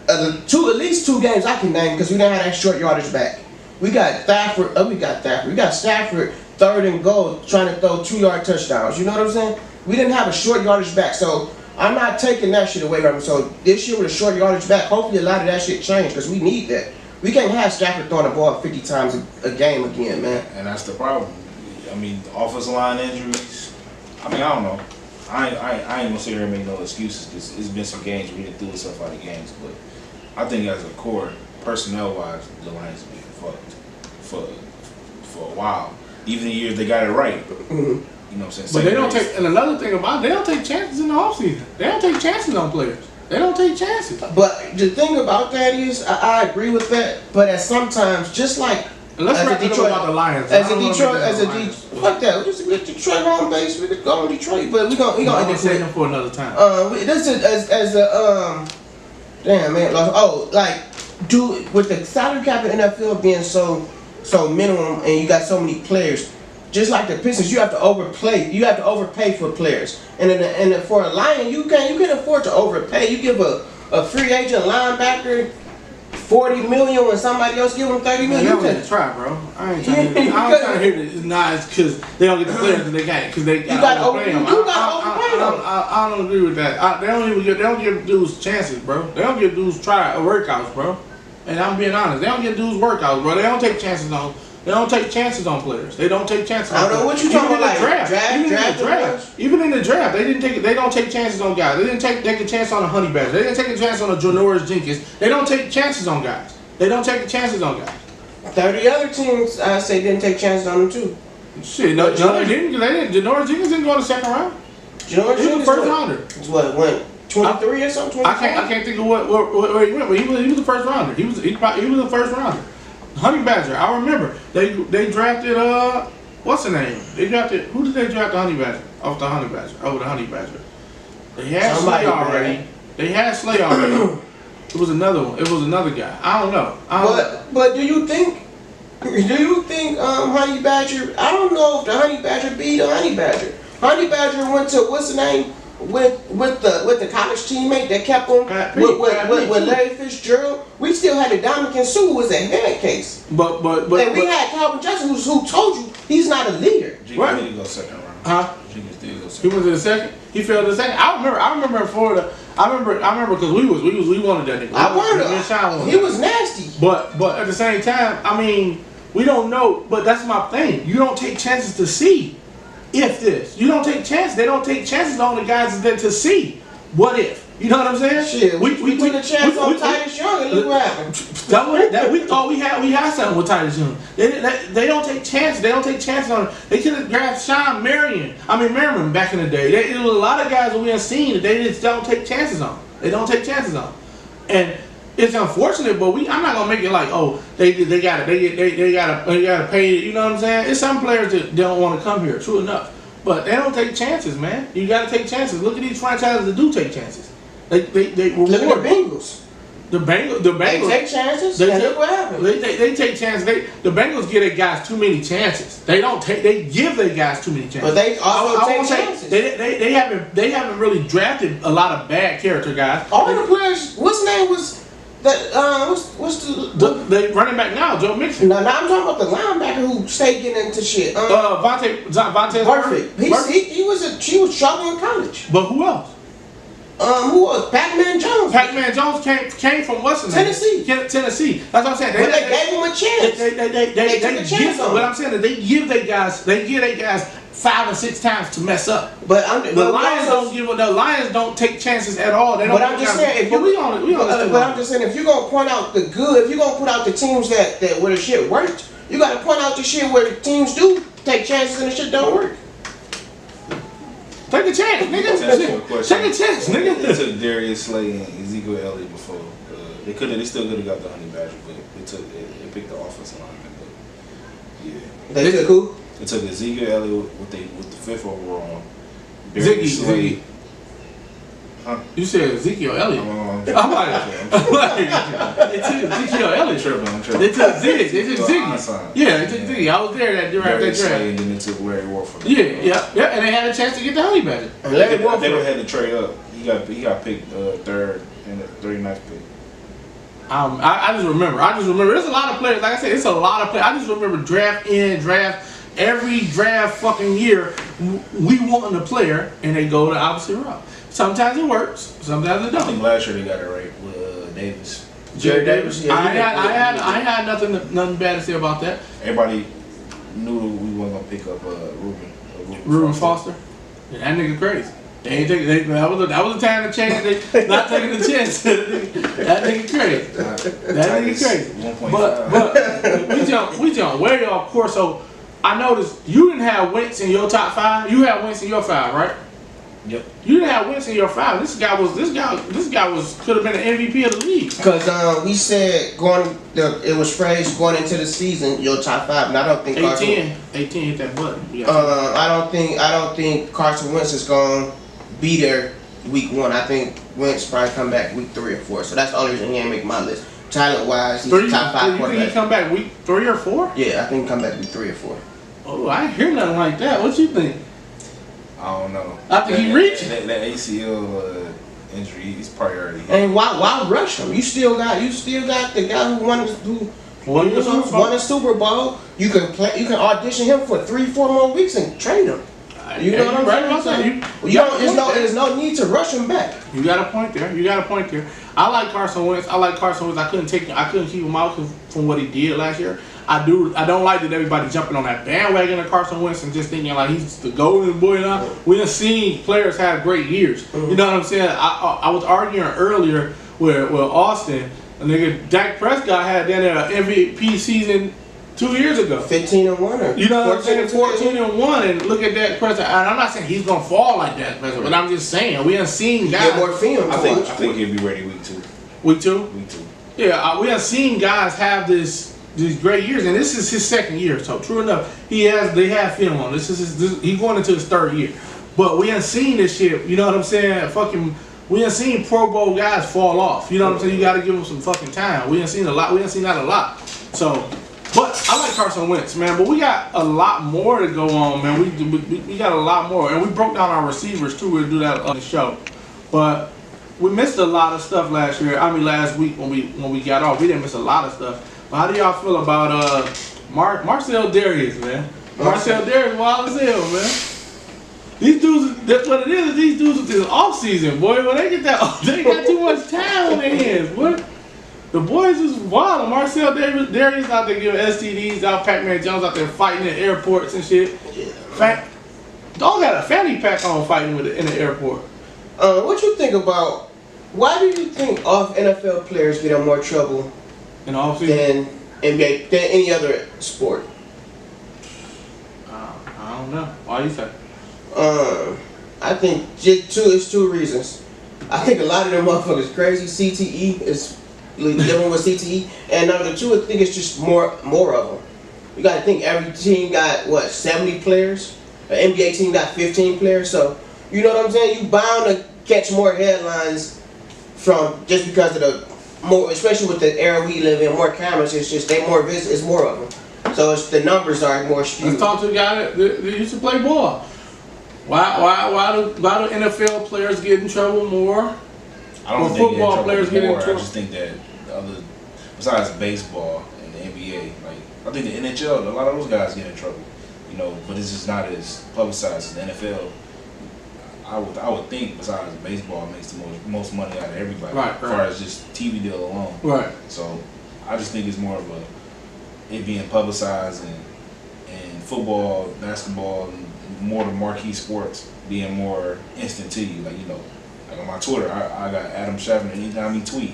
Speaker 2: At least 2 games I can name because we didn't have that short yardage back. We got Stafford. We got Stafford 3rd and goal trying to throw 2-yard touchdowns. You know what I'm saying? We didn't have a short yardage back, so I'm not taking that shit away from him. So this year with a short yardage back, hopefully a lot of that shit changed because we need that. We can't have Stafford throwing the ball 50 times a game again, man.
Speaker 3: And that's the problem. I mean, offensive line injuries. I mean, I don't know. I ain't gonna sit here and make no excuses because it's been some games we didn't do stuff out of games, but I think as a core, personnel-wise, the Lions have been fucked for a while. Even the years they got it right.
Speaker 2: Mm-hmm.
Speaker 3: You know what I'm saying?
Speaker 1: But they don't take, and another thing about it, they don't take chances in the offseason. They don't take chances on players. They don't take chances.
Speaker 2: But the thing about that is, I agree with that. But at sometimes, just like
Speaker 1: and let's wrap it up about the Lions.
Speaker 2: Fuck that. Just Detroit home base. We could go on Detroit, but we gonna end it
Speaker 1: save them for another time.
Speaker 2: This is as a damn man. Like do with the salary cap in NFL being so minimum, and you got so many players. Just like the Pistons, you have to overpay. You have to overpay for players, and for a Lion, you can afford to overpay. You give a free agent linebacker $40 million when somebody else give them $30 million.
Speaker 1: You can try, bro. I ain't trying to hear this. It's not because they don't get the players that they got because they got to overpay them. I don't agree with that. They don't give dudes chances, bro. They don't give dudes workouts, bro. And I'm being honest, they don't give dudes workouts, bro. They don't take chances on. They don't take chances on players. They don't take chances on players.
Speaker 2: I don't know what you talking about, like draft.
Speaker 1: Even in the draft, they don't take chances on guys. They didn't take a chance on a Honey Badger. They didn't take a chance on a Janoris Jenkins. They don't take chances on guys. They don't take chances on guys.
Speaker 2: 30 other teams, I say, didn't take chances on them too.
Speaker 1: Shit, no, they didn't. Janoris Jenkins didn't go in the second round.
Speaker 2: Janoris
Speaker 1: Jenkins was the first rounder.
Speaker 2: What, went 23 or something?
Speaker 1: I can't think of where he went, but he was the first rounder. He was the first rounder. Honey Badger, I remember they drafted what's the name? Who did they draft the Honey Badger over the Honey Badger? They had Slay already. They had Slay already. It was another one. It was another guy. I don't know.
Speaker 2: But do you think Honey Badger? I don't know if the Honey Badger beat the Honey Badger. Honey Badger went to what's the name? With the college teammate that kept him with Larry Fitzgerald, we still had a Dominican Sue who was a head case.
Speaker 1: But
Speaker 2: we had Calvin Johnson who told you he's not a leader.
Speaker 3: Jenkins did go second round.
Speaker 1: Huh?
Speaker 3: Jenkins did go second.
Speaker 1: He went to the second. He failed the second. I remember in Florida. I remember because we wanted that nigga.
Speaker 2: I wanted. He was nasty.
Speaker 1: But at the same time, I mean, we don't know. But that's my thing. You don't take chances to see. If this, you don't take chances. They don't take chances on the guys that to see. What if? You know what I'm saying?
Speaker 2: Shit, we took a chance on Titus Young and look what happened.
Speaker 1: That we thought we had something with Titus Young. They don't take chances. They don't take chances on. They could have drafted Merriman back in the day. There was a lot of guys that we have seen that they just don't take chances on. They don't take chances on, and it's unfortunate. But I'm not gonna make it like, oh, they gotta pay. You know what I'm saying? It's some players that don't want to come here. True enough. But they don't take chances, man. You gotta take chances. Look at these franchises that do take chances. They reward.
Speaker 2: Look at the Bengals.
Speaker 1: The Bengals.
Speaker 2: They take chances. Look what happened.
Speaker 1: They take chances. The Bengals give their guys too many chances. They don't take. They give their guys too many chances.
Speaker 2: But they also take chances.
Speaker 1: They haven't really drafted a lot of bad character guys.
Speaker 2: All the players. What's the name was that? What's
Speaker 1: the running back now? Joe Mixon.
Speaker 2: No, I'm talking about the linebacker who stayed getting into shit.
Speaker 1: Vontae
Speaker 2: Perfect. He was trouble in college.
Speaker 1: But who else?
Speaker 2: Who was Pac-Man Jones?
Speaker 1: Pac-Man Jones came from what's the name? Tennessee. That's what I'm saying.
Speaker 2: But they gave him a chance. They took a chance on him.
Speaker 1: What I'm saying is they give their guys 5 or 6 times to mess up.
Speaker 2: But
Speaker 1: the Lions don't take chances at all. They don't.
Speaker 2: But I'm just saying, I'm just saying, if you're gonna point out the good, if you're gonna put out the teams that where the shit worked, you gotta point out the shit where the teams do take chances and the shit don't work.
Speaker 1: Take a chance, nigga. Take a chance, nigga.
Speaker 3: They took Darius Slay and Ezekiel Elliott before. They still could have got the Honey Badger, but they picked the offensive lineman. But yeah,
Speaker 2: they took who?
Speaker 3: They took Ezekiel Elliott with the 5th overall. Darius Slay. Huh?
Speaker 1: You said Ezekiel Elliott.
Speaker 3: I'm
Speaker 1: I'm like, they took Ezekiel Elliott.
Speaker 3: I'm tripping.
Speaker 1: They took Zig. They took Ziggy.
Speaker 3: Onside.
Speaker 1: Yeah, they took Ziggy. I was there that draft.
Speaker 3: Darius Slay, and then they took Larry Warford.
Speaker 1: Yeah, and they had a chance to get the honey badger.
Speaker 2: And Larry
Speaker 3: They
Speaker 2: Warford,
Speaker 3: would have had to trade up. He got picked third and the 39th pick.
Speaker 1: I just remember. There's a lot of players. Like I said, it's a lot of players. I just remember draft every draft fucking year. We want a player, and they go the opposite route. Sometimes it works. Sometimes it
Speaker 3: I think
Speaker 1: don't.
Speaker 3: last year they got it right with Davis.
Speaker 2: Jerry Davis. Yeah,
Speaker 1: I had nothing bad to say about that.
Speaker 3: Everybody knew we weren't gonna pick up
Speaker 1: Reuben Foster. Yeah, that nigga crazy. They ain't taking. That was a time to change. They not taking the chance. That nigga crazy. That nigga crazy.
Speaker 3: 1.5.
Speaker 1: But we jump way off course. So I noticed you didn't have Wentz in your top 5. You had Wentz in your 5, right?
Speaker 3: Yep.
Speaker 1: You didn't have Wentz in your 5. This guy could have been an MVP of the league.
Speaker 2: Because we said it was phrased going into the season, your top 5, and I don't think
Speaker 1: 18 hit that button. Yeah.
Speaker 2: I don't think Carson Wentz is going to be there week 1. I think Wentz probably come back week 3 or 4. So that's the only reason he ain't make my list. Talent wise, he's top 5
Speaker 1: You think
Speaker 2: quarterback.
Speaker 1: he come back week 3 or 4?
Speaker 2: Yeah, I think he come back week 3 or 4.
Speaker 1: Oh, I ain't hear nothing like that. What you think?
Speaker 3: I don't know.
Speaker 1: I think he reached.
Speaker 3: That ACL injury, he's probably already.
Speaker 2: And why rush him? You still got the guy who won a Super Bowl. You can audition him for 3-4 more weeks and trade him. You know what I'm
Speaker 1: right about that.
Speaker 2: There's no need to rush him back.
Speaker 1: You got a point there. I like Carson Wentz. I couldn't keep him out from what he did last year. I don't like that everybody jumping on that bandwagon of Carson Wentz and just thinking like he's the golden boy now. We have seen players have great years. You know what I'm saying? I was arguing earlier with Austin. A nigga Dak Prescott had that MVP season 2 years ago.
Speaker 2: 15-1.
Speaker 1: You know what I'm saying? 14-1, and look at that Prescott. And I'm not saying he's gonna fall like that, but I'm just saying we have seen guys.
Speaker 2: Get more film.
Speaker 3: I think he'll be ready week 2.
Speaker 1: Week 2.
Speaker 3: Week 2.
Speaker 1: Yeah, we have seen guys have these great years, and this is his 2nd year. So true enough, they have film on. He's going into his 3rd year. But we haven't seen this shit. You know what I'm saying? We haven't seen Pro Bowl guys fall off. You know what I'm saying? You got to give them some fucking time. We haven't seen a lot. We haven't seen that a lot. So, but I like Carson Wentz, man. But we got a lot more to go on, man. We got a lot more, and we broke down our receivers too. We'll do that on the show. But we missed a lot of stuff last week when we got off. We didn't miss a lot of stuff. But how do y'all feel about Marcel Darius, man? Marcel Darius wild as hell, man. These dudes, that's what it is. These dudes with this off season, boy. When they get that, they got too much time on their hands, boy. The boys is wild. Marcel Darius out there giving STDs out. Pac-Man Jones out there fighting in airports and shit. Dog got a fanny pack on fighting in the airport.
Speaker 2: What you think about? Why do you think NFL players get in more trouble
Speaker 1: in the off season
Speaker 2: than NBA than any other sport?
Speaker 1: I don't know. Why you say?
Speaker 2: I think it's 2 reasons. I think a lot of them motherfuckers crazy. CTE is living with CTE, and number 2, I think it's just more of them. You got to think every team got 70 players. An NBA team got 15 players, so you know what I'm saying. You bound to catch more headlines from just because of the more, especially with the era we live in, more cameras. It's just it's more of them. So the numbers are more skewed.
Speaker 1: Let's talk to a guy that used to play ball. Why do NFL players get in trouble more?
Speaker 3: I don't think
Speaker 1: football players get in trouble.
Speaker 3: I just think that besides baseball and the NBA, like I think the NHL, a lot of those guys get in trouble. You know, but it's just not as publicized as the NFL. I would think besides baseball makes the most money out of everybody,
Speaker 1: right,
Speaker 3: as far as just TV deal alone.
Speaker 1: Right.
Speaker 3: So I just think it's more of it being publicized and football, basketball, and more the marquee sports being more instant to you. Like, you know, like on my Twitter, I got Adam Schefter, anytime he tweet,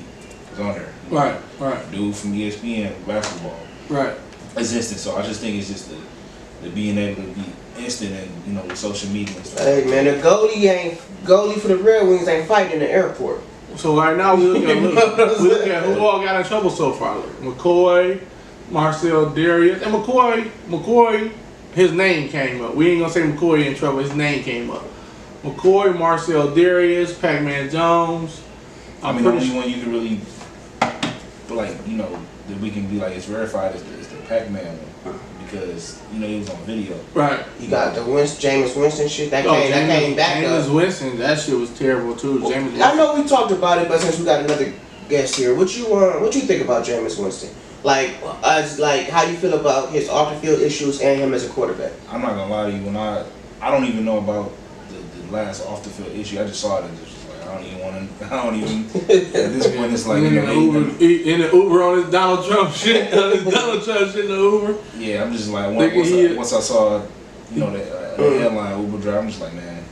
Speaker 3: it's on there.
Speaker 1: Right.
Speaker 3: Dude from ESPN, basketball.
Speaker 1: Right.
Speaker 3: It's instant. So I just think it's just the being able to be instant and, you know, with social media and stuff.
Speaker 2: Hey man, the goalie for the Red Wings ain't fighting in the airport.
Speaker 1: So right now we look at who all got in trouble so far. Like McCoy, Marcel Darius, and McCoy, his name came up. We ain't gonna say McCoy in trouble. His name came up. McCoy, Marcel Darius, Pac-Man Jones.
Speaker 3: I mean, the only one you can really, like, you know, that we can be like, it's verified is the Pac-Man one. Because, you know, he was on video.
Speaker 1: Right.
Speaker 2: You got the Jameis Winston shit. That came back up.
Speaker 1: Jameis Winston, that shit was terrible too.
Speaker 2: Well,
Speaker 1: Jameis
Speaker 2: I know we talked about it, but since we got another guest here, what you think about Jameis Winston? Like, how you feel about his off the field issues and him as a quarterback?
Speaker 3: I'm not gonna lie to you, I don't even know about the last off the field issue. I just saw it and just like, I don't even at this point it's like, you know,
Speaker 1: in the Uber on his Donald Trump shit, in the Uber.
Speaker 3: Yeah, I'm just like, once I saw, you know, the headline Uber driver, I'm just like, man,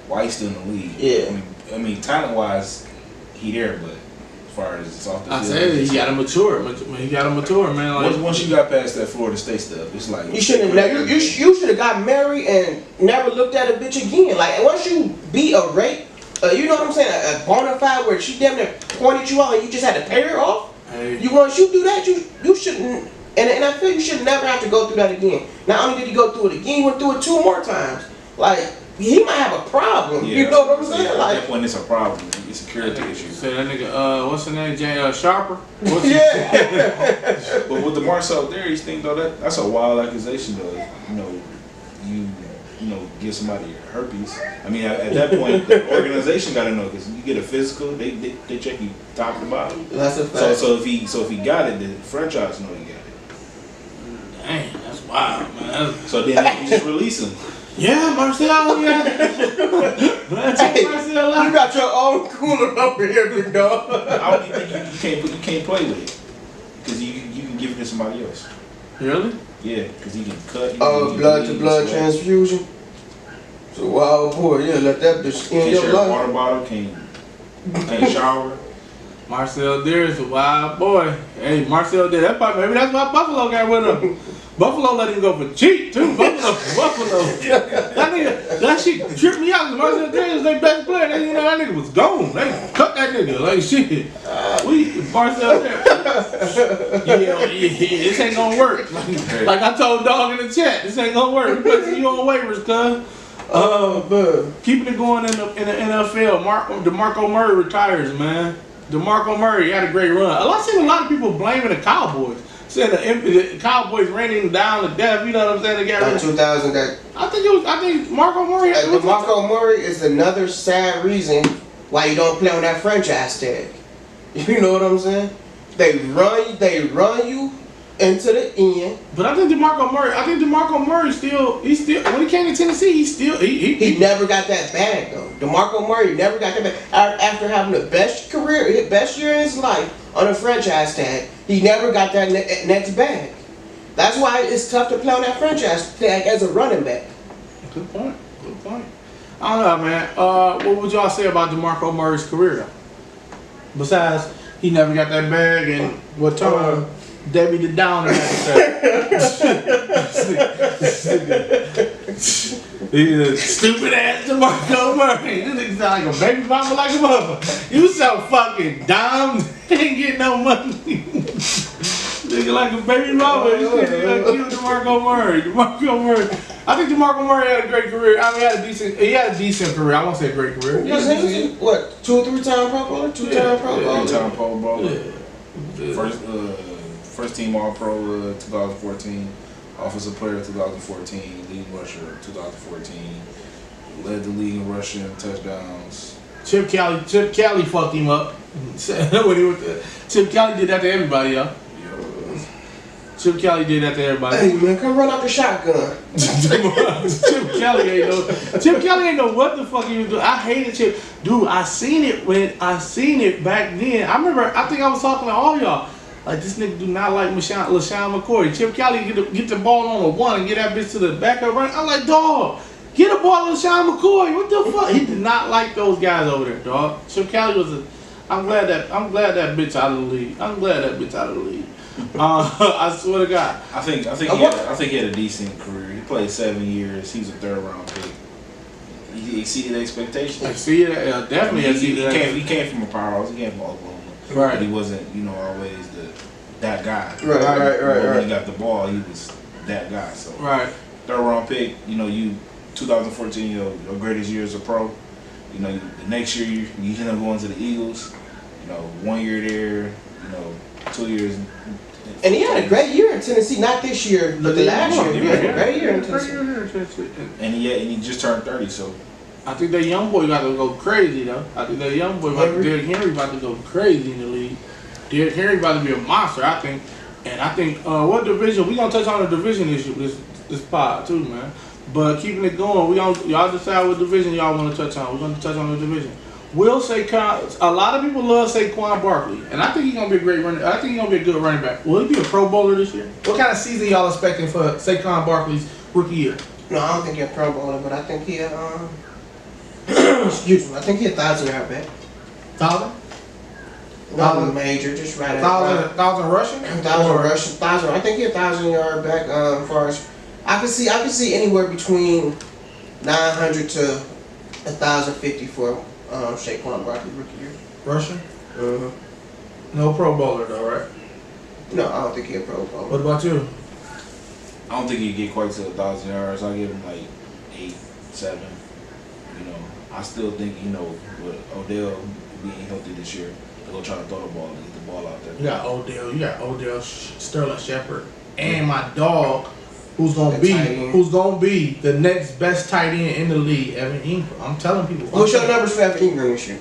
Speaker 3: why he still in the league?
Speaker 2: Yeah.
Speaker 3: I mean talent wise, he there, but as far as it's off the field,
Speaker 1: I said he got to mature. He got to mature, man. Like,
Speaker 3: once you got past that Florida State stuff, it's like
Speaker 2: you shouldn't have. You should have got married and never looked at a bitch again. Like, once you beat a rape, you know what I'm saying, a bona fide where she damn near pointed you out and you just had to pay her off.
Speaker 1: hey,
Speaker 2: Once you do that, you shouldn't. And I feel you should never have to go through that again. Not only did he go through it again, he went through it 2 more times. Like, he might have a problem.
Speaker 3: Yeah,
Speaker 2: you know what I'm saying?
Speaker 3: Yeah,
Speaker 2: like,
Speaker 3: at that point, it's a problem. It's a security issue.
Speaker 1: say that nigga, what's his name? Sharper?
Speaker 2: yeah.
Speaker 3: But with the Marcel Darius thing, though, that's a wild accusation, though. You give somebody herpes. I mean, at that point, the organization got to know, because you get a physical, they check you top to bottom.
Speaker 2: That's a fact.
Speaker 3: So if he got it, the franchise know he got it.
Speaker 1: Dang, that's wild, man.
Speaker 3: So then you just release him.
Speaker 1: Yeah, Marcel, yeah.
Speaker 2: Hey, you got your own cooler over here, big dog.
Speaker 3: I don't think you can't play with it, because you can give it to somebody else.
Speaker 1: Really?
Speaker 3: Yeah, because he can cut.
Speaker 2: Blood to blood transfusion. So wild boy, yeah, let that bitch in
Speaker 3: Can't
Speaker 2: your
Speaker 3: share a
Speaker 2: life.
Speaker 3: water bottle. Can't shower.
Speaker 1: Marcel Darius, a wild boy. Hey, Marcel Darius, maybe that's why Buffalo got rid of him. Buffalo let him go for cheap too. Buffalo. That shit tripped me out. Marcel Darius was their best player. That nigga was gone. They cut that nigga like shit. Marcel Darius. Yeah, this ain't gonna work. Like I told Dog in the chat, this ain't gonna work. We put you on waivers, cuz.
Speaker 2: Man.
Speaker 1: Keeping it going in the NFL. DeMarco Murray retires, man. DeMarco Murray had a great run. I seen a lot of people blaming the Cowboys. Saying the Cowboys ran him down to death. You know what I'm saying? They got
Speaker 2: Like 2000.
Speaker 1: I think Marco Murray.
Speaker 2: DeMarco Murray is another sad reason why you don't play on that franchise tag. You know what I'm saying? They run you into the end.
Speaker 1: But I think DeMarco Murray still when he came to Tennessee, he
Speaker 2: never got that bag though. DeMarco Murray never got that bag. After having the best year in his life on a franchise tag, he never got that next bag. That's why it's tough to play on that franchise tag as a running back.
Speaker 1: Good point. I don't know, man. What would y'all say about DeMarco Murray's career though? Besides, he never got that bag, and what time Debbie the Downer had to say. Stupid ass DeMarco Murray. This nigga sound like a baby mama like a mother. You so fucking dumb. Ain't getting no money. Nigga like a baby mama. This nigga cute DeMarco Murray. I think DeMarco Murray had a great career. I mean, he had a decent career. I won't say great career.
Speaker 2: What, 2 or 3 time Pro Bowler? 2-time Pro Bowler?
Speaker 3: 3-time Pro Bowler.
Speaker 1: Yeah.
Speaker 3: First team All Pro 2014. Offensive Player 2014. League Rusher 2014. Led the league in rushing touchdowns.
Speaker 1: Chip Kelly fucked him up. Chip Kelly did that to everybody, y'all. Chip Kelly did that to everybody.
Speaker 2: Hey man, come run out the shotgun.
Speaker 1: Chip Kelly ain't know what the fuck he was doing. I hated Chip. Dude, I seen it back then. I think I was talking to all y'all. Like, this nigga do not like LaShawn McCoy. Chip Kelly get the ball on a 1 and get that bitch to the backup run. I'm like, dog, get a ball to LaShawn McCoy. What the fuck? He did not like those guys over there, dog. Chip Kelly was I'm glad that bitch out of the league. I swear to God.
Speaker 3: I think he had a decent career. He played 7 years. He was a 3rd round pick. He exceeded expectations.
Speaker 1: Definitely exceeded.
Speaker 3: He came from a powerhouse. He came from Oklahoma.
Speaker 1: Right.
Speaker 3: But he wasn't, always that guy.
Speaker 2: Right.
Speaker 3: When he got the ball, he was that guy. So
Speaker 1: right.
Speaker 3: 3rd round pick. 2014, your greatest year as a pro. You know, the next year you end up going to the Eagles. You know, 1 year there. You know, 2 years.
Speaker 2: And he had a great year in Tennessee. Not this year, but the last year. He had a great year in Tennessee.
Speaker 3: And he just turned 30. So
Speaker 1: I think that young boy got to go crazy though. I think that young boy, Derrick Henry, about to go crazy in the league. Derrick Henry about to be a monster, I think. And I think what division? We gonna touch on the division issue this pod too, man. But keeping it going, y'all decide what division y'all want to touch on. We're gonna touch on the division. We'll say a lot of people love Saquon Barkley, and I think he's gonna be a great running. I think he's gonna be a good running back. Will he be a Pro Bowler this year? What kind of season y'all expecting for Saquon Barkley's rookie year?
Speaker 2: No, I don't think he's a Pro Bowler, but I think he excuse me, I think he's 1,000-yard back.
Speaker 1: 1,000?
Speaker 2: Nothing major, just right at
Speaker 1: 1,000 rushing?
Speaker 2: 1,000 rushing, 1,000. I think he's 1,000-yard back. As far as I can see anywhere between 900 to 1,050 for Saquon Barkley rookie year.
Speaker 1: Rushing?
Speaker 2: Mm-hmm.
Speaker 1: No Pro Bowler though, right?
Speaker 2: No, I don't think he's a Pro Bowler.
Speaker 1: What about you?
Speaker 3: I don't think he'd get quite to 1,000 yards. I'll give him like 8, 7. You know, I still think, you know, with Odell being healthy this year, they're gonna try to throw the ball and get the ball out there.
Speaker 1: You got Odell, Sterling Shepard, and my dog, who's gonna be the next best tight end in the league, Evan Ingram. I'm telling people.
Speaker 2: What's your numbers for Evan Ingram this year?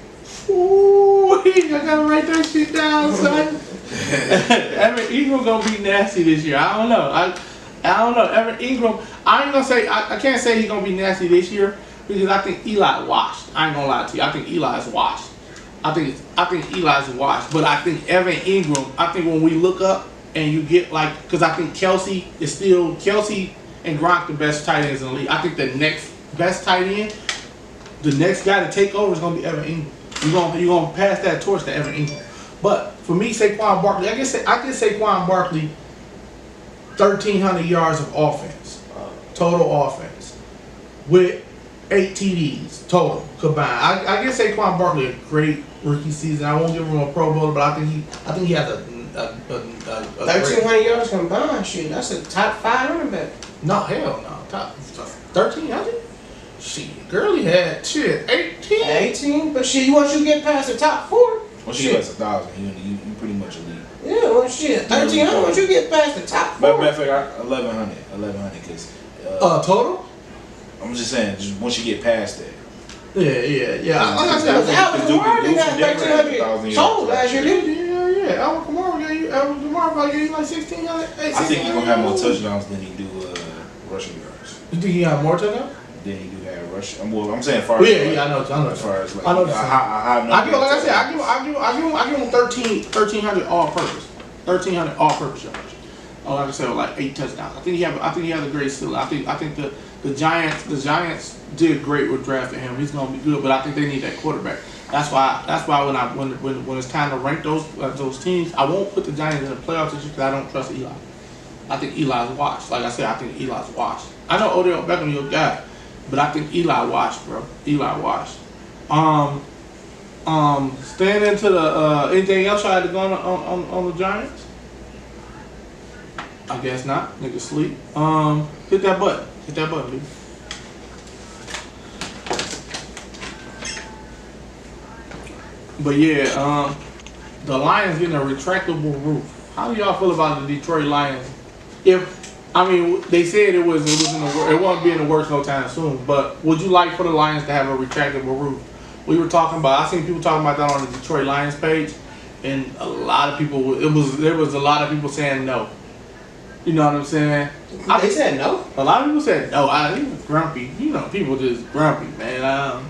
Speaker 1: Ooh, I gotta write that shit down, son. Evan Ingram gonna be nasty this year. I don't know. I don't know. Evan Ingram. I ain't gonna say. I can't say he's gonna be nasty this year because I think Eli washed. I ain't gonna lie to you. I think Eli's washed. I think Eli's washed. But I think Evan Ingram. I think when we look up and you get like, because I think Kelsey and Gronk the best tight ends in the league. I think the next best tight end, the next guy to take over is gonna be Evan Ingram. You're gonna pass that torch to Evan Ingram. But for me, Saquon Barkley, I can Saquon Barkley 1,300 yards of offense, total offense, with 8 TDs total combined. I give Saquon Barkley a great rookie season. I won't give him a Pro Bowler, but I think he has a
Speaker 2: 1,300 yards combined. Shit, that's a top 5 running back.
Speaker 1: No, hell no, top 1,300. Shit, Gurley had 18.
Speaker 2: 18, but shit, once you get past the top 4,
Speaker 3: once you get past 1,000, you pretty much elite.
Speaker 2: Yeah, well, shit, 1,300. Once you get past the top 4.
Speaker 3: Matter of fact, 1,100, because
Speaker 1: total.
Speaker 3: I'm just saying, just once you get past that.
Speaker 1: Yeah.
Speaker 2: Like I said, Alvin Kamara didn't have 1,300 total last year, did he?
Speaker 1: Yeah. Alvin Kamara probably gave you like 1,600.
Speaker 3: I think he's gonna have more touchdowns than he do rushing yards.
Speaker 1: You think he got more touchdowns?
Speaker 3: Than he do have rushing. Well, I'm saying as far
Speaker 1: as
Speaker 3: I know.
Speaker 1: As
Speaker 3: far as like,
Speaker 1: I know. I give him 1,300 all-purpose. 1,300 all-purpose yards. Like I said, with like 8 touchdowns. I think he has a great ceiling. I think the Giants did great with drafting him. He's gonna be good, but I think they need that quarterback. That's why when it's time to rank those teams, I won't put the Giants in the playoffs this year because I don't trust Eli. I think Eli's washed. Like I said, I think Eli's washed. I know Odell Beckham, your guy, but I think Eli washed, bro. Eli washed. Staying into the anything else I had to go on the Giants? I guess not. Nigga sleep. Hit that button. Hit that button, dude. But yeah, the Lions getting a retractable roof. How do y'all feel about the Detroit Lions? They said it won't be in the works no time soon. But would you like for the Lions to have a retractable roof? We were talking about. I seen people talking about that on the Detroit Lions page, and a lot of people. There was a lot of people saying no. You know what I'm saying?
Speaker 2: They said no.
Speaker 1: A lot of people said no. He was grumpy. You know, people just grumpy, man.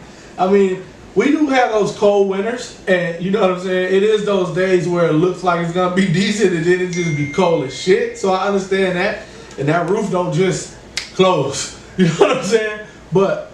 Speaker 1: We do have those cold winters, and you know what I'm saying? It is those days where it looks like it's going to be decent, and then it just be cold as shit. So I understand that. And that roof don't just close. You know what I'm saying? But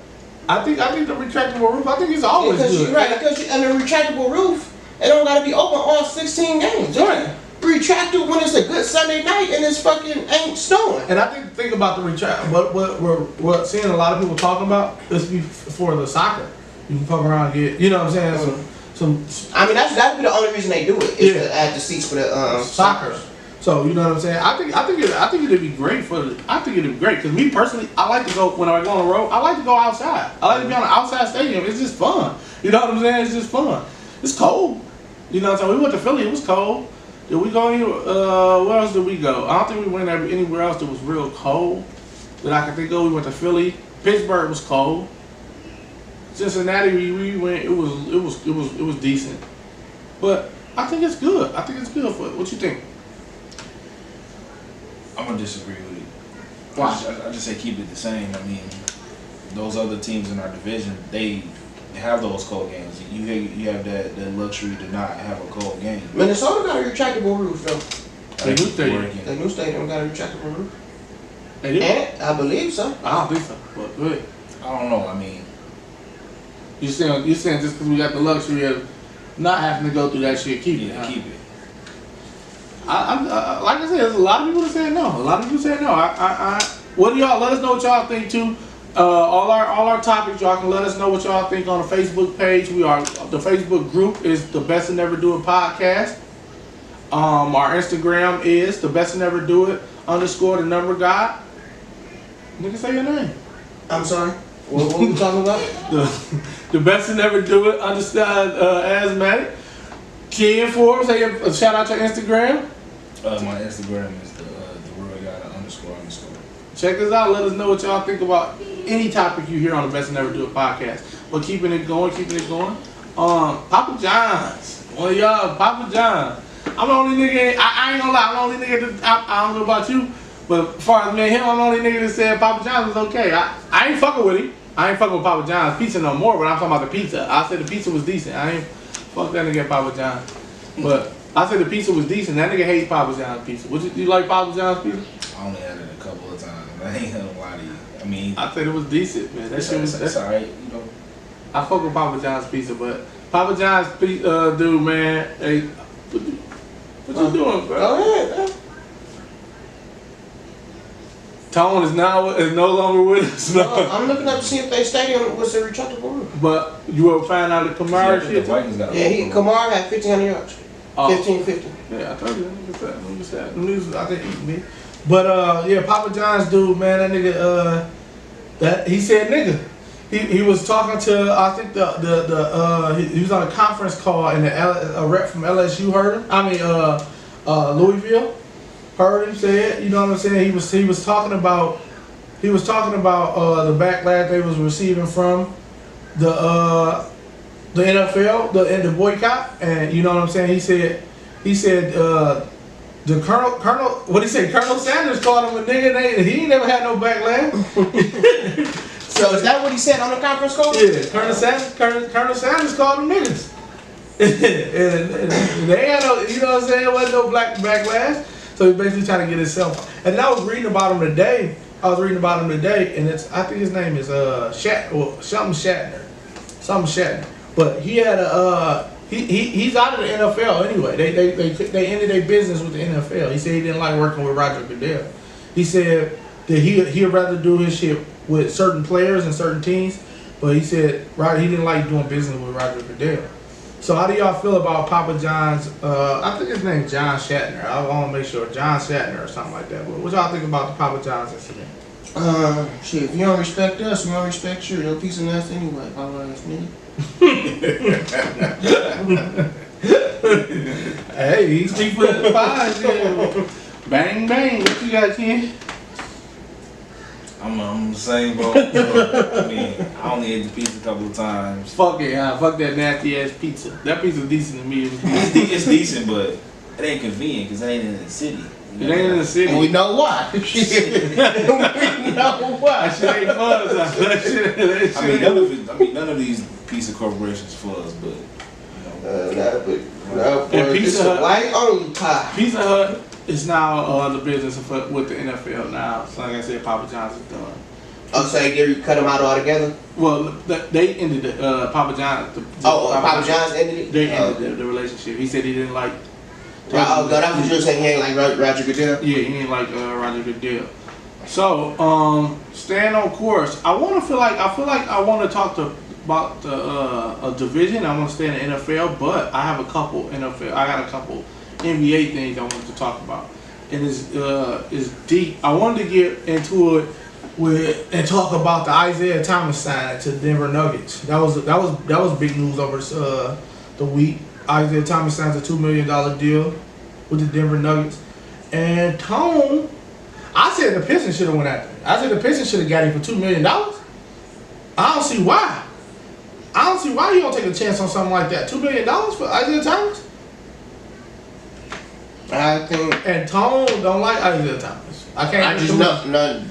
Speaker 1: I think the retractable roof, I think it's always good.
Speaker 2: Right, because on the retractable roof, it don't got to be open all 16 games.
Speaker 1: Right.
Speaker 2: Retract it when it's a good Sunday night and it's fucking ain't snowing.
Speaker 1: And I think about the retract. What we're seeing a lot of people talking about is for the soccer. You can fuck around and get, you know what I'm saying? Some.
Speaker 2: I mean, that would be the only reason they do it is to add the seats for the
Speaker 1: soccer. So you know what I'm saying? I think it'd be great because me personally, I like to go when I go on the road. I like to go outside. I like to be on an outside stadium. It's just fun. You know what I'm saying? It's just fun. It's cold. You know what I'm saying? We went to Philly. It was cold. Did we go anywhere? Where else did we go? I don't think we went anywhere else that was real cold that I can think of. We went to Philly. Pittsburgh was cold. Cincinnati, we went. It was decent. But I think it's good. I think it's good for it. What you think?
Speaker 3: I'm gonna disagree with you.
Speaker 1: Why?
Speaker 3: I just say keep it the same. I mean, those other teams in our division, they have those cold games. You have that luxury to not have a cold game.
Speaker 2: Minnesota got a retractable roof though.
Speaker 1: They new stadium.
Speaker 2: The new stadium got a retractable roof.
Speaker 1: They do?
Speaker 2: And I believe so.
Speaker 1: I don't think so. But go ahead.
Speaker 3: I don't know. I mean,
Speaker 1: You saying just because we got the luxury of not having to go through that shit, keep it. Huh?
Speaker 3: keep it.
Speaker 1: I like I said, there's a lot of people that say no. A lot of people say no. What do y'all? Let us know what y'all think too. All our topics, y'all can let us know what y'all think on the Facebook page. The Facebook group is the Best to Never Do It podcast. Our Instagram is the Best to Never Do It _the God. Nigga, say your name.
Speaker 2: I'm sorry. What we talking about?
Speaker 1: The Best to Never Do It asthmatic. Ken Forbes, say a shout out to Instagram.
Speaker 3: My Instagram is the real guy __.
Speaker 1: Check us out. Let us know what y'all think about any topic you hear on the Best to Never Do It podcast. But keeping it going. Papa John's. One of y'all, Papa John's. I'm the only nigga. I ain't gonna lie. I'm the only nigga. I don't know about you, but as far as me and him, I'm the only nigga that said Papa John's was okay. I ain't fucking with him. I ain't fucking with Papa John's pizza no more. But I'm talking about the pizza. I said the pizza was decent. I ain't fuck that nigga at Papa John's. But I said the pizza was decent. That nigga hates Papa John's pizza. You like Papa John's pizza?
Speaker 3: I only had it a couple of times. I ain't gonna lie to you. I mean,
Speaker 1: I said it was decent, man. That shit was.
Speaker 3: That's alright, you know.
Speaker 1: I fuck with Papa John's pizza, but Papa John's pizza, dude, man. Hey, what you doing, bro?
Speaker 2: Go ahead, man.
Speaker 1: Tone is no longer with us. No.
Speaker 2: I'm looking up to see if their stadium was a retractable roof.
Speaker 1: But you will find out the Kamara shit.
Speaker 2: Kamara had 1,500 yards. 1550.
Speaker 1: Yeah, I told you. Look at that. News out there eating me. But yeah, Papa John's dude, man, that nigga, that he said nigga. He was talking to, I think he was on a conference call and a rep from LSU heard him. I mean Louisville heard him say it. You know what I'm saying? He was talking about the backlash they was receiving from the NFL, the boycott, and you know what I'm saying? He said the Colonel what he say? Colonel Sanders called him a nigga. He ain't never had no backlash.
Speaker 2: So is that what he said on the conference call?
Speaker 1: Yeah, Colonel Sanders called them niggas. and they had no, you know what I'm saying? There wasn't no black backlash. So he's basically trying to get himself. And then I was reading about him today. And I think his name is something Shatner. But he had he's out of the NFL anyway. They ended their business with the NFL. He said he didn't like working with Roger Goodell. He said that he'd rather do his shit with certain players and certain teams, but he said he didn't like doing business with Roger Goodell. So how do y'all feel about Papa John's? I think his name's John Shatner. I want to make sure John Shatner or something like that. But what y'all think about the Papa John's incident?
Speaker 2: Shit, if you don't respect us, we don't respect you. You're a piece of nuts anyway, Papa ass nigga.
Speaker 1: Hey, he's cheap for the pies. Yeah. Bang bang. What you got, Ken?
Speaker 3: I'm the same boat. I mean, I only ate the pizza a couple of times.
Speaker 1: Fuck it, fuck that nasty ass pizza. That pizza's decent to me.
Speaker 3: It's decent, but it ain't convenient because it ain't in the city.
Speaker 1: It ain't in the city.
Speaker 2: And we know why. We know why.
Speaker 1: That shit ain't fun. That shit.
Speaker 3: I mean, none of these pizza corporations for us, but you know.
Speaker 1: And Pizza Hut,
Speaker 2: white only pie.
Speaker 1: Pizza Hut is now the business with the NFL now. So like I said, Papa John's is done.
Speaker 2: Oh, so they cut them out altogether?
Speaker 1: Well, they ended it. Papa John's.
Speaker 2: Papa John's ended it?
Speaker 1: They ended the relationship. He said he didn't like.
Speaker 2: Oh, that's what you were saying. He ain't like Roger Goodell?
Speaker 1: Yeah, he ain't like Roger Goodell. So, staying on course. I feel like I want to talk about a division. I want to stay in the NFL, but I have a couple NFL. I got a couple NBA things I wanted to talk about. and is deep. I wanted to get into it and talk about the Isaiah Thomas sign to Denver Nuggets. That was big news over the week. Isaiah Thomas signs a $2 million deal with the Denver Nuggets. And Tone, I said the Pistons should have went after him. I said the Pistons should have got him for $2 million. I don't see why. I don't see why you don't take a chance on something like that. $2 million for Isaiah Thomas?
Speaker 2: I think.
Speaker 1: And Tone don't like Isaiah Thomas.
Speaker 2: I just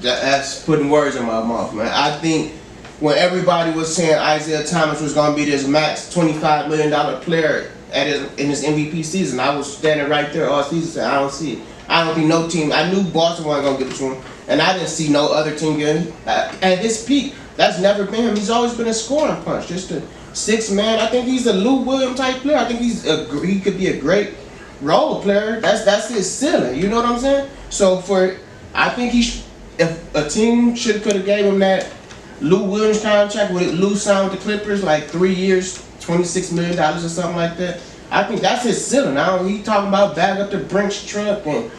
Speaker 2: that's putting words in my mouth, man. I think when everybody was saying Isaiah Thomas was gonna be this max $25 million player in his MVP season, I was standing right there all season saying I don't see it. I don't think no team. I knew Boston wasn't gonna give it to him, and I didn't see no other team getting it. At his peak. That's never been him. He's always been a scoring punch, just a 6-man. I think he's a Lou Williams type player. I think he could be a great role player. That's his ceiling. You know what I'm saying? So I think if a team could have gave him that Lou Williams contract with Lou signed with the Clippers, like 3 years, $26 million or something like that. I think that's his ceiling. Now he talking about bag up the Brinks truck and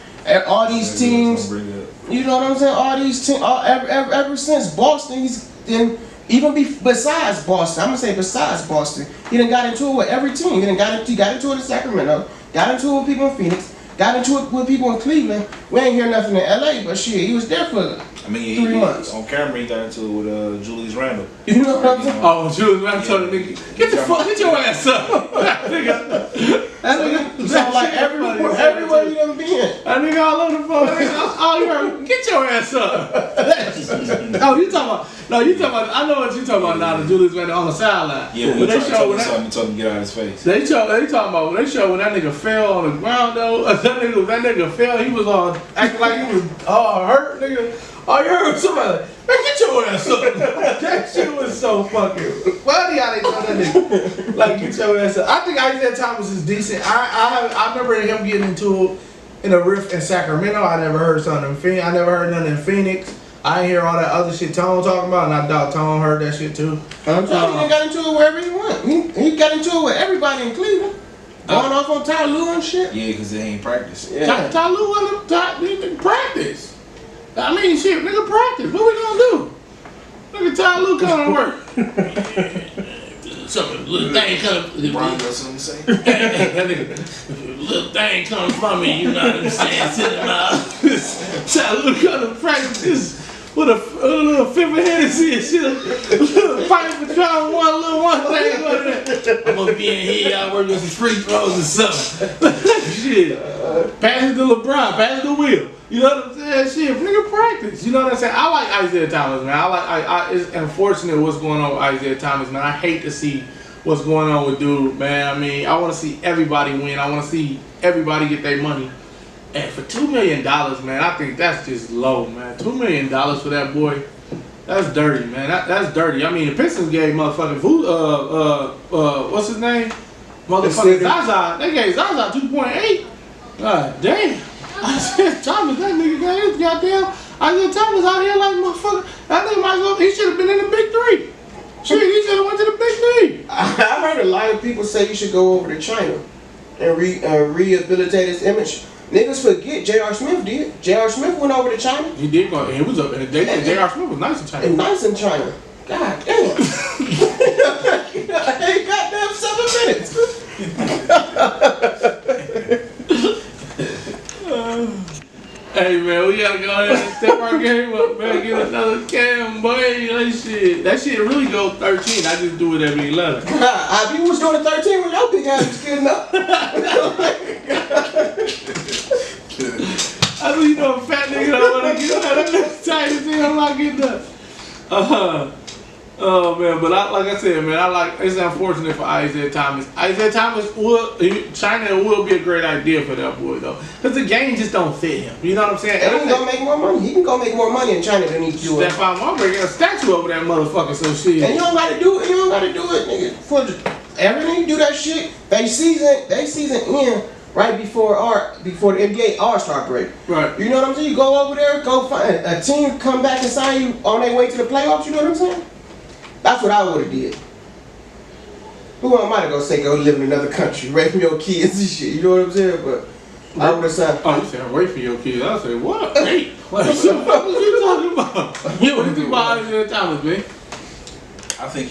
Speaker 2: all these teams. You know what I'm saying? All these teams, ever since Boston, he's been, besides Boston, I'm gonna say besides Boston, he done got into it with every team. He got into it in Sacramento, got into it with people in Phoenix, got into it with people in Cleveland. We ain't hear nothing in LA, but shit, he was there for 3 months.
Speaker 3: On camera, he got into it with Julius Randle.
Speaker 2: You know what I'm saying?
Speaker 1: Oh, Julius Randle told the nigga, get your ass up. That nigga
Speaker 2: sound like everywhere you done been.
Speaker 1: That nigga all over the phone. All you heard, get your ass up. You talking about, I know what you talking about now, the Julius Randle on the sideline.
Speaker 3: Yeah, but they showed something told him to get out of his face.
Speaker 1: They talking about when that nigga fell on the ground though. That nigga fell, he was all acting like he was all hurt, nigga. Oh, you heard somebody like, man, get your ass up. That shit was so fucking funny how they told that nigga. Like, get your ass up. I think Isaiah Thomas is decent. I remember him getting into it in a rift in Sacramento. I never heard something in Phoenix. I never heard nothing in Phoenix. I didn't hear all that other shit Tone talking about, and I doubt Tone heard that shit too.
Speaker 2: I'm telling you, he got into it wherever he went. He got into it with everybody in Cleveland. Going off on Ty Lue and shit.
Speaker 3: Yeah, because they ain't practice.
Speaker 2: Yeah.
Speaker 1: Ty Lue wasn't practice. I mean, shit, nigga, practice. What we gonna do? Nigga, Ty Lue come to work. Something, little thing come.
Speaker 3: Brian got something to say?
Speaker 1: That nigga, little thing comes from me, you know what I'm saying? Sitting in my office. Ty Lue come to practice with a little fifth of Hennessy and shit. A little pipe for trying one thing. I'm gonna be in here, y'all working some free throws or something. Shit. Pass it to LeBron, pass it to Will. You know what I'm saying? Shit, nigga, practice. You know what I'm saying? I like Isaiah Thomas, man. It's unfortunate what's going on with Isaiah Thomas, man. I hate to see what's going on with dude, man. I mean, I want to see everybody win. I want to see everybody get their money. And for $2 million, man, I think that's just low, man. $2 million for that boy, that's dirty, man. That's dirty. I mean, the Pistons gave motherfucking what's his name? Motherfucking Zaza. They gave Zaza 2.8. God damn. I said, Thomas, that nigga got his goddamn. I said, Thomas out here like motherfucker. That nigga might as well, he should have been in the big three. Shit, he should have went to the big three.
Speaker 2: I heard a lot of people say you should go over to China and rehabilitate his image. Niggas forget J.R. Smith did. J.R. Smith went over to China.
Speaker 1: He did go. He was up. They said J.R. Smith was nice in China.
Speaker 2: And nice in China. God damn. Hey, goddamn 7 minutes.
Speaker 1: Hey man, we gotta go ahead and step our game up, man. Get another cam, boy. That shit really go 13. I just do it every 11.
Speaker 2: If you was doing 13 when your big ass was getting up.
Speaker 1: I mean, you know, a fat nigga don't want to get up. That tight as hell. I'm not getting up. Oh man, but like I said, man, it's unfortunate for Isaiah Thomas. Isaiah Thomas China will be a great idea for that boy though, because the game just don't fit him. You know what I'm saying?
Speaker 2: And he can go make more money. He can go make more money in China than he do.
Speaker 1: Stephon Marbury got a statue over that motherfucker, so shit.
Speaker 2: And you don't gotta do it. You don't gotta do it, nigga. For everything you do that shit, they season in right before the NBA All-Star break.
Speaker 1: Right.
Speaker 2: You know what I'm saying? You go over there, go find a team, come back and sign you on their way to the playoffs. You know what I'm saying? That's what I would have did. Who am I to go say go live in another country, raising your kids and shit? You know what I'm saying? But I would have said.
Speaker 1: Oh, you said wait for your kids. I said what? Hey, what the fuck was you talking about? What do you think about Isaiah Thomas, man?
Speaker 3: I think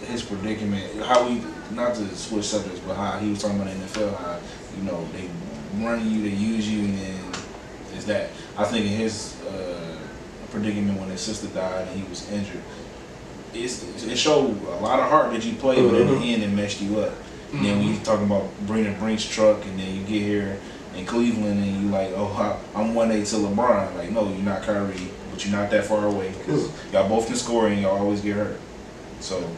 Speaker 3: his predicament, how we, not to switch subjects, but how he was talking about the NFL, how, you know, they run you, they use you, and then is that. I think in his predicament when his sister died and he was injured, it showed a lot of heart that you played, but in the end it messed you up. And then when you talking about bringing a Brinks truck, and then you get here in Cleveland and you like, oh, I'm 1A to LeBron. Like, no, you're not Kyrie, but you're not that far away because y'all both can score and y'all always get hurt. So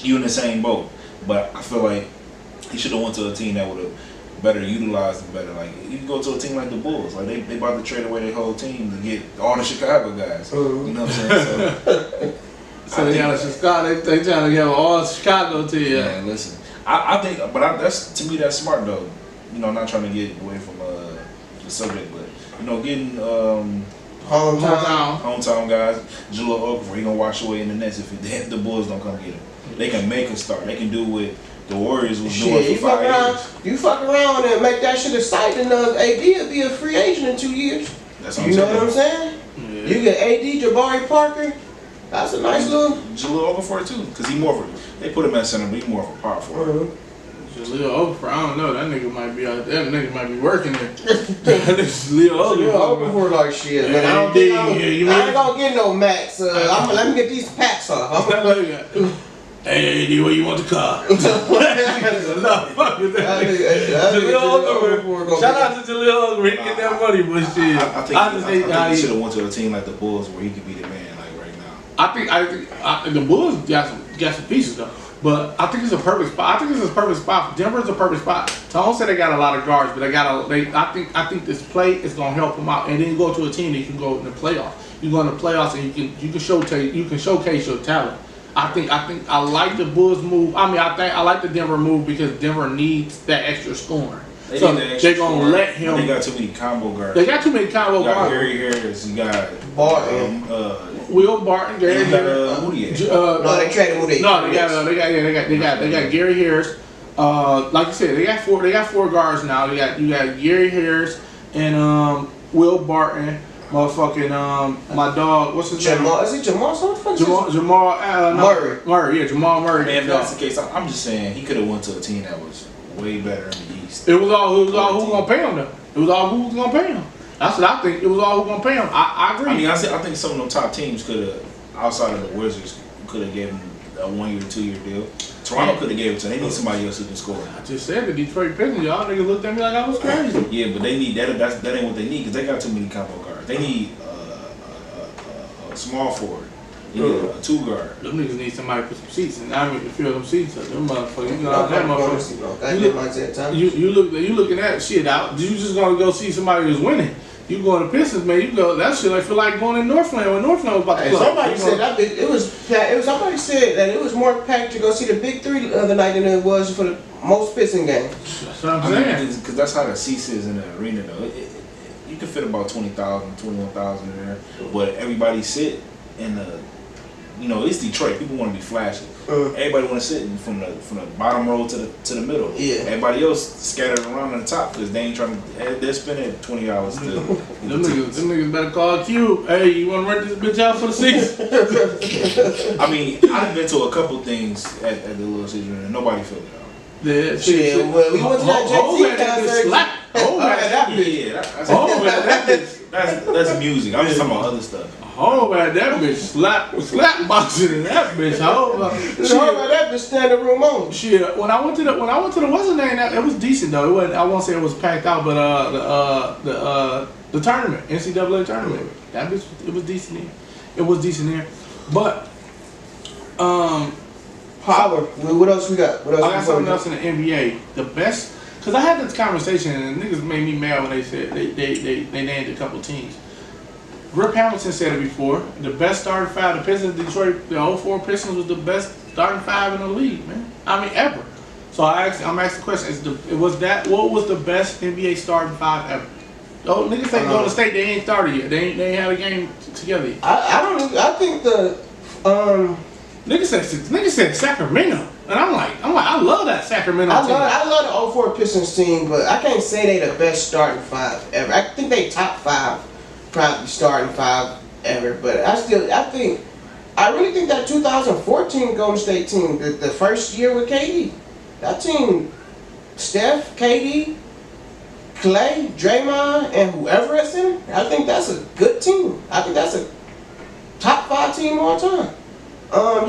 Speaker 3: you in the same boat. But I feel like he should have went to a team that would have better utilized him better. Like, you can go to a team like the Bulls. Like, they about to trade away their whole team to get all the Chicago guys. You know what I'm saying?
Speaker 1: So they got a Chicago. They trying to get all Chicago to you.
Speaker 3: Yeah, listen. I think, but that's, to me, that's smart though. You know, not trying to get away from the subject, but you know, getting hometown guys. Jahlil Okafor, he gonna wash away in the Nets if the Bulls don't come get him. They can make a start. They can do what the Warriors was doing for 5 years.
Speaker 2: You fuck around and make that shit exciting enough. AD will be a free agent in 2 years.
Speaker 3: That's what
Speaker 2: you know what I'm saying? Yeah. You get AD, Jabari Parker. That's a nice little.
Speaker 3: Jahlil Okafor too, because he more of a. They put him at center, but he's more of a power forward.
Speaker 1: Jahlil Okafor, I don't know. That nigga might be out there. That nigga might be working there. Jahlil
Speaker 2: Okafor like shit, man. I ain't gonna get no max. Let me get these packs off.
Speaker 1: Hey, AD, where you want the car? Shout out to Jahlil Okafor. He get that money, but shit.
Speaker 3: I think he should have went to a team like the Bulls where he could be the man, like right now.
Speaker 1: I think the Bulls got some pieces though. But I think it's a perfect spot. I think it's a perfect spot. Denver's a perfect spot. Tone said they got a lot of guards, but I think this play is gonna help them out. And then you go to a team that you can go in the playoffs. You go in the playoffs and you can showcase your talent. I think I like the Bulls move. I mean, I like the Denver move because Denver needs that extra scoring. They're gonna let him.
Speaker 3: They got too many combo guards.
Speaker 1: They got too many combo guards.
Speaker 3: You got Gary Harris. You got
Speaker 2: Barton.
Speaker 1: Will Barton. Gary Harris.
Speaker 2: No, they traded Moody.
Speaker 1: No, they got Gary Harris. Like you said, they got four guards now. You got Gary Harris and Will Barton. Motherfucking my dog, what's his name?
Speaker 2: Is it Jamal?
Speaker 1: Jamal Murray. Yeah, Jamal Murray.
Speaker 3: Man, if that's the case, I'm just saying he could have went to a team that was way better in the East.
Speaker 1: It was all who was gonna pay him though. It was all who was gonna pay him. That's what I think. It was all who gonna pay him. I agree.
Speaker 3: I mean, I think some of them top teams could have, outside of the Wizards, could have given him a 1 year, 2 year deal. Toronto could have gave it to them. They need somebody else who can score.
Speaker 1: I just said the Detroit Pistons. Y'all niggas looked at me like I was crazy.
Speaker 3: Yeah, but they need that. That ain't what they need because they got too many combo guards. They need a small forward. They need a 2 guard.
Speaker 1: Them niggas need somebody to put some seats in. I mean, to fill them seats up. Them motherfuckers. You know that motherfucker. You looking at shit out. You just gonna go see somebody who's winning. You go to Pistons, man. You go. That shit. I feel like going in Northland when Northland was about to close.
Speaker 2: Somebody said that it was. Somebody said that it was more packed to go see the Big Three the other night than it was for the most Piston games.
Speaker 1: That's what I'm saying.
Speaker 3: Because that's how the seats is in the arena, though. You can fit about 20,000, 21,000 in there, but everybody sit in the. You know, it's Detroit. People want to be flashy. Everybody want to sit from the bottom row to the middle.
Speaker 2: Yeah.
Speaker 3: Everybody else scattered around on the top because they ain't trying to. They're spending $20 still.
Speaker 1: Them niggas better call Q. Hey, you want to rent this bitch out for the seats?
Speaker 3: I mean, I've been to a couple things at the Little Caesars and nobody filled it out.
Speaker 1: Yeah,
Speaker 2: shit. Well, we went to that
Speaker 3: JT concert. That's music. I'm just talking about other stuff.
Speaker 1: Oh man, that bitch slap boxing in that bitch.
Speaker 2: That bitch standing room on.
Speaker 1: Shit, when I went to the what's the name? It was decent though. It wasn't. I won't say it was packed out, but the tournament, NCAA tournament, that bitch, it was decent there. It was decent there, but
Speaker 2: Power. What else we got?
Speaker 1: I got something else in the NBA. The best, because I had this conversation and niggas made me mad when they said they named a couple teams. Rip Hamilton said it before. The best starting five, the Pistons, Detroit, the 04 Pistons was the best starting five in the league, man. I mean, ever. So I'm asking the question: what was the best NBA starting five ever? Oh, niggas say Golden State, they ain't started yet. They ain't had a game together yet.
Speaker 2: I think the
Speaker 1: Niggas said Sacramento. And I'm like, I love that Sacramento team.
Speaker 2: I love the 04 Pistons team, but I can't say they the best starting five ever. I think they top five, probably starting five ever. But I really think that 2014 Golden State team, the first year with KD, that team, Steph, KD, Clay, Draymond, and whoever is in it, I think that's a good team. I think that's a top five team all time. I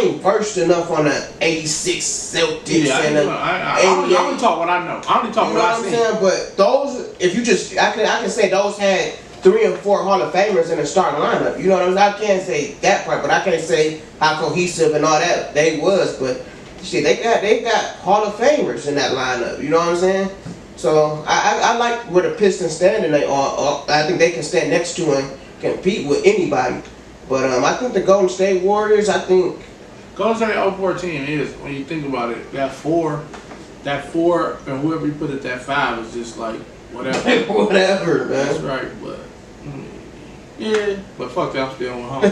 Speaker 2: ain't versed enough on the 86 Celtics and the
Speaker 1: I only talk what I know. I only talk
Speaker 2: you know
Speaker 1: what
Speaker 2: I'm
Speaker 1: I
Speaker 2: saying? But those, if you just, I can say those had 3 and 4 Hall of Famers in the starting lineup. You know what I'm saying? I can't say that part, but I can't say how cohesive and all that they was. But shit, they got Hall of Famers in that lineup. You know what I'm saying? So I like where the Pistons stand, and I think they can stand next to and compete with anybody. But I think the Golden State Warriors,
Speaker 1: Golden State 04 team is, when you think about it, that four, and whoever you put at that 5 is just like whatever.
Speaker 2: Whatever, man.
Speaker 1: That's right, but yeah, but fuck that, I'm still home.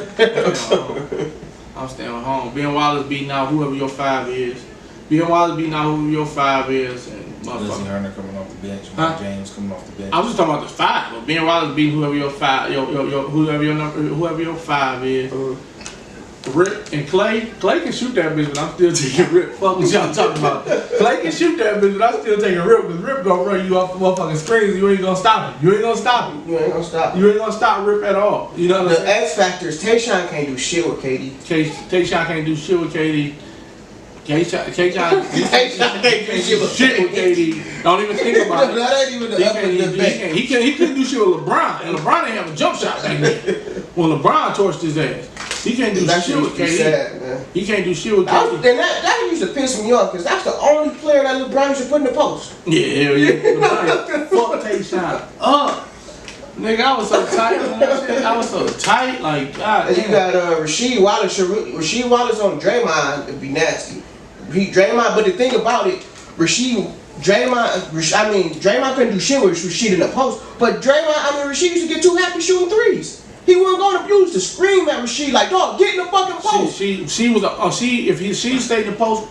Speaker 1: I'm staying home. Ben Wallace beating out whoever your 5 is. Ben Wallace beating out whoever your 5 is, and
Speaker 3: Lindsey Hunter coming off the bench. James coming off the bench.
Speaker 1: I was just talking about the 5, but Ben Wallace beating whoever your 5, whoever your 5 is. Rip and Clay can shoot that bitch, but I'm still taking Rip. Fuck what y'all talking about. Clay can shoot that bitch, but I'm still taking Rip, because Rip gonna run you off the motherfucking screens and you ain't gonna stop it. You ain't gonna stop Rip at all. You know what I'm saying?
Speaker 2: The X factor is Tayshaun can't do shit with KD.
Speaker 1: Tayshaun can't do shit with KD. Tayshaun can't do shit with KD. Don't even think about it.
Speaker 2: That ain't even the debate.
Speaker 1: He couldn't do shit with LeBron, and LeBron didn't have a jump shot back then. When LeBron torched his ass. He can't do shit with KD.
Speaker 2: Sad,
Speaker 1: he can't do shit with KD.
Speaker 2: That used to piss me off, because that's the only player that LeBron used to put in the post.
Speaker 1: Yeah, hell yeah. Fuck Tayshaun up. Nigga, I was so tight on that shit. I was so tight, like, God damn.
Speaker 2: You got Rasheed Wallace on Draymond, it'd be nasty. Draymond, but the thing about it, Draymond couldn't do shit with Rasheed in the post, but Rasheed used to get too happy shooting threes. He wasn't going to use to scream at Rasheed like, dog, get in the fucking post. She
Speaker 1: stayed in the post.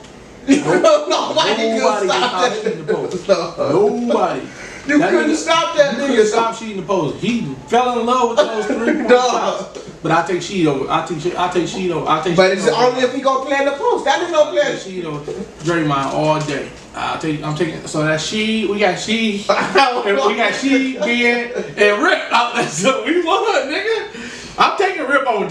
Speaker 2: Nobody could stop
Speaker 1: shooting the post. Nobody.
Speaker 2: You couldn't stop that nigga.
Speaker 1: Couldn't stop shooting the post. He fell in love with those 3-point shots. But I take Sheed over. I take Sheed over.
Speaker 2: But it's only if he gonna play in the post. That nigga gonna play.
Speaker 1: I take Sheed over Draymond all day. I'm taking. So that's Sheed. We got Sheed. We got Sheed, Ben, and Rip. So we won, nigga. I'm taking Rip over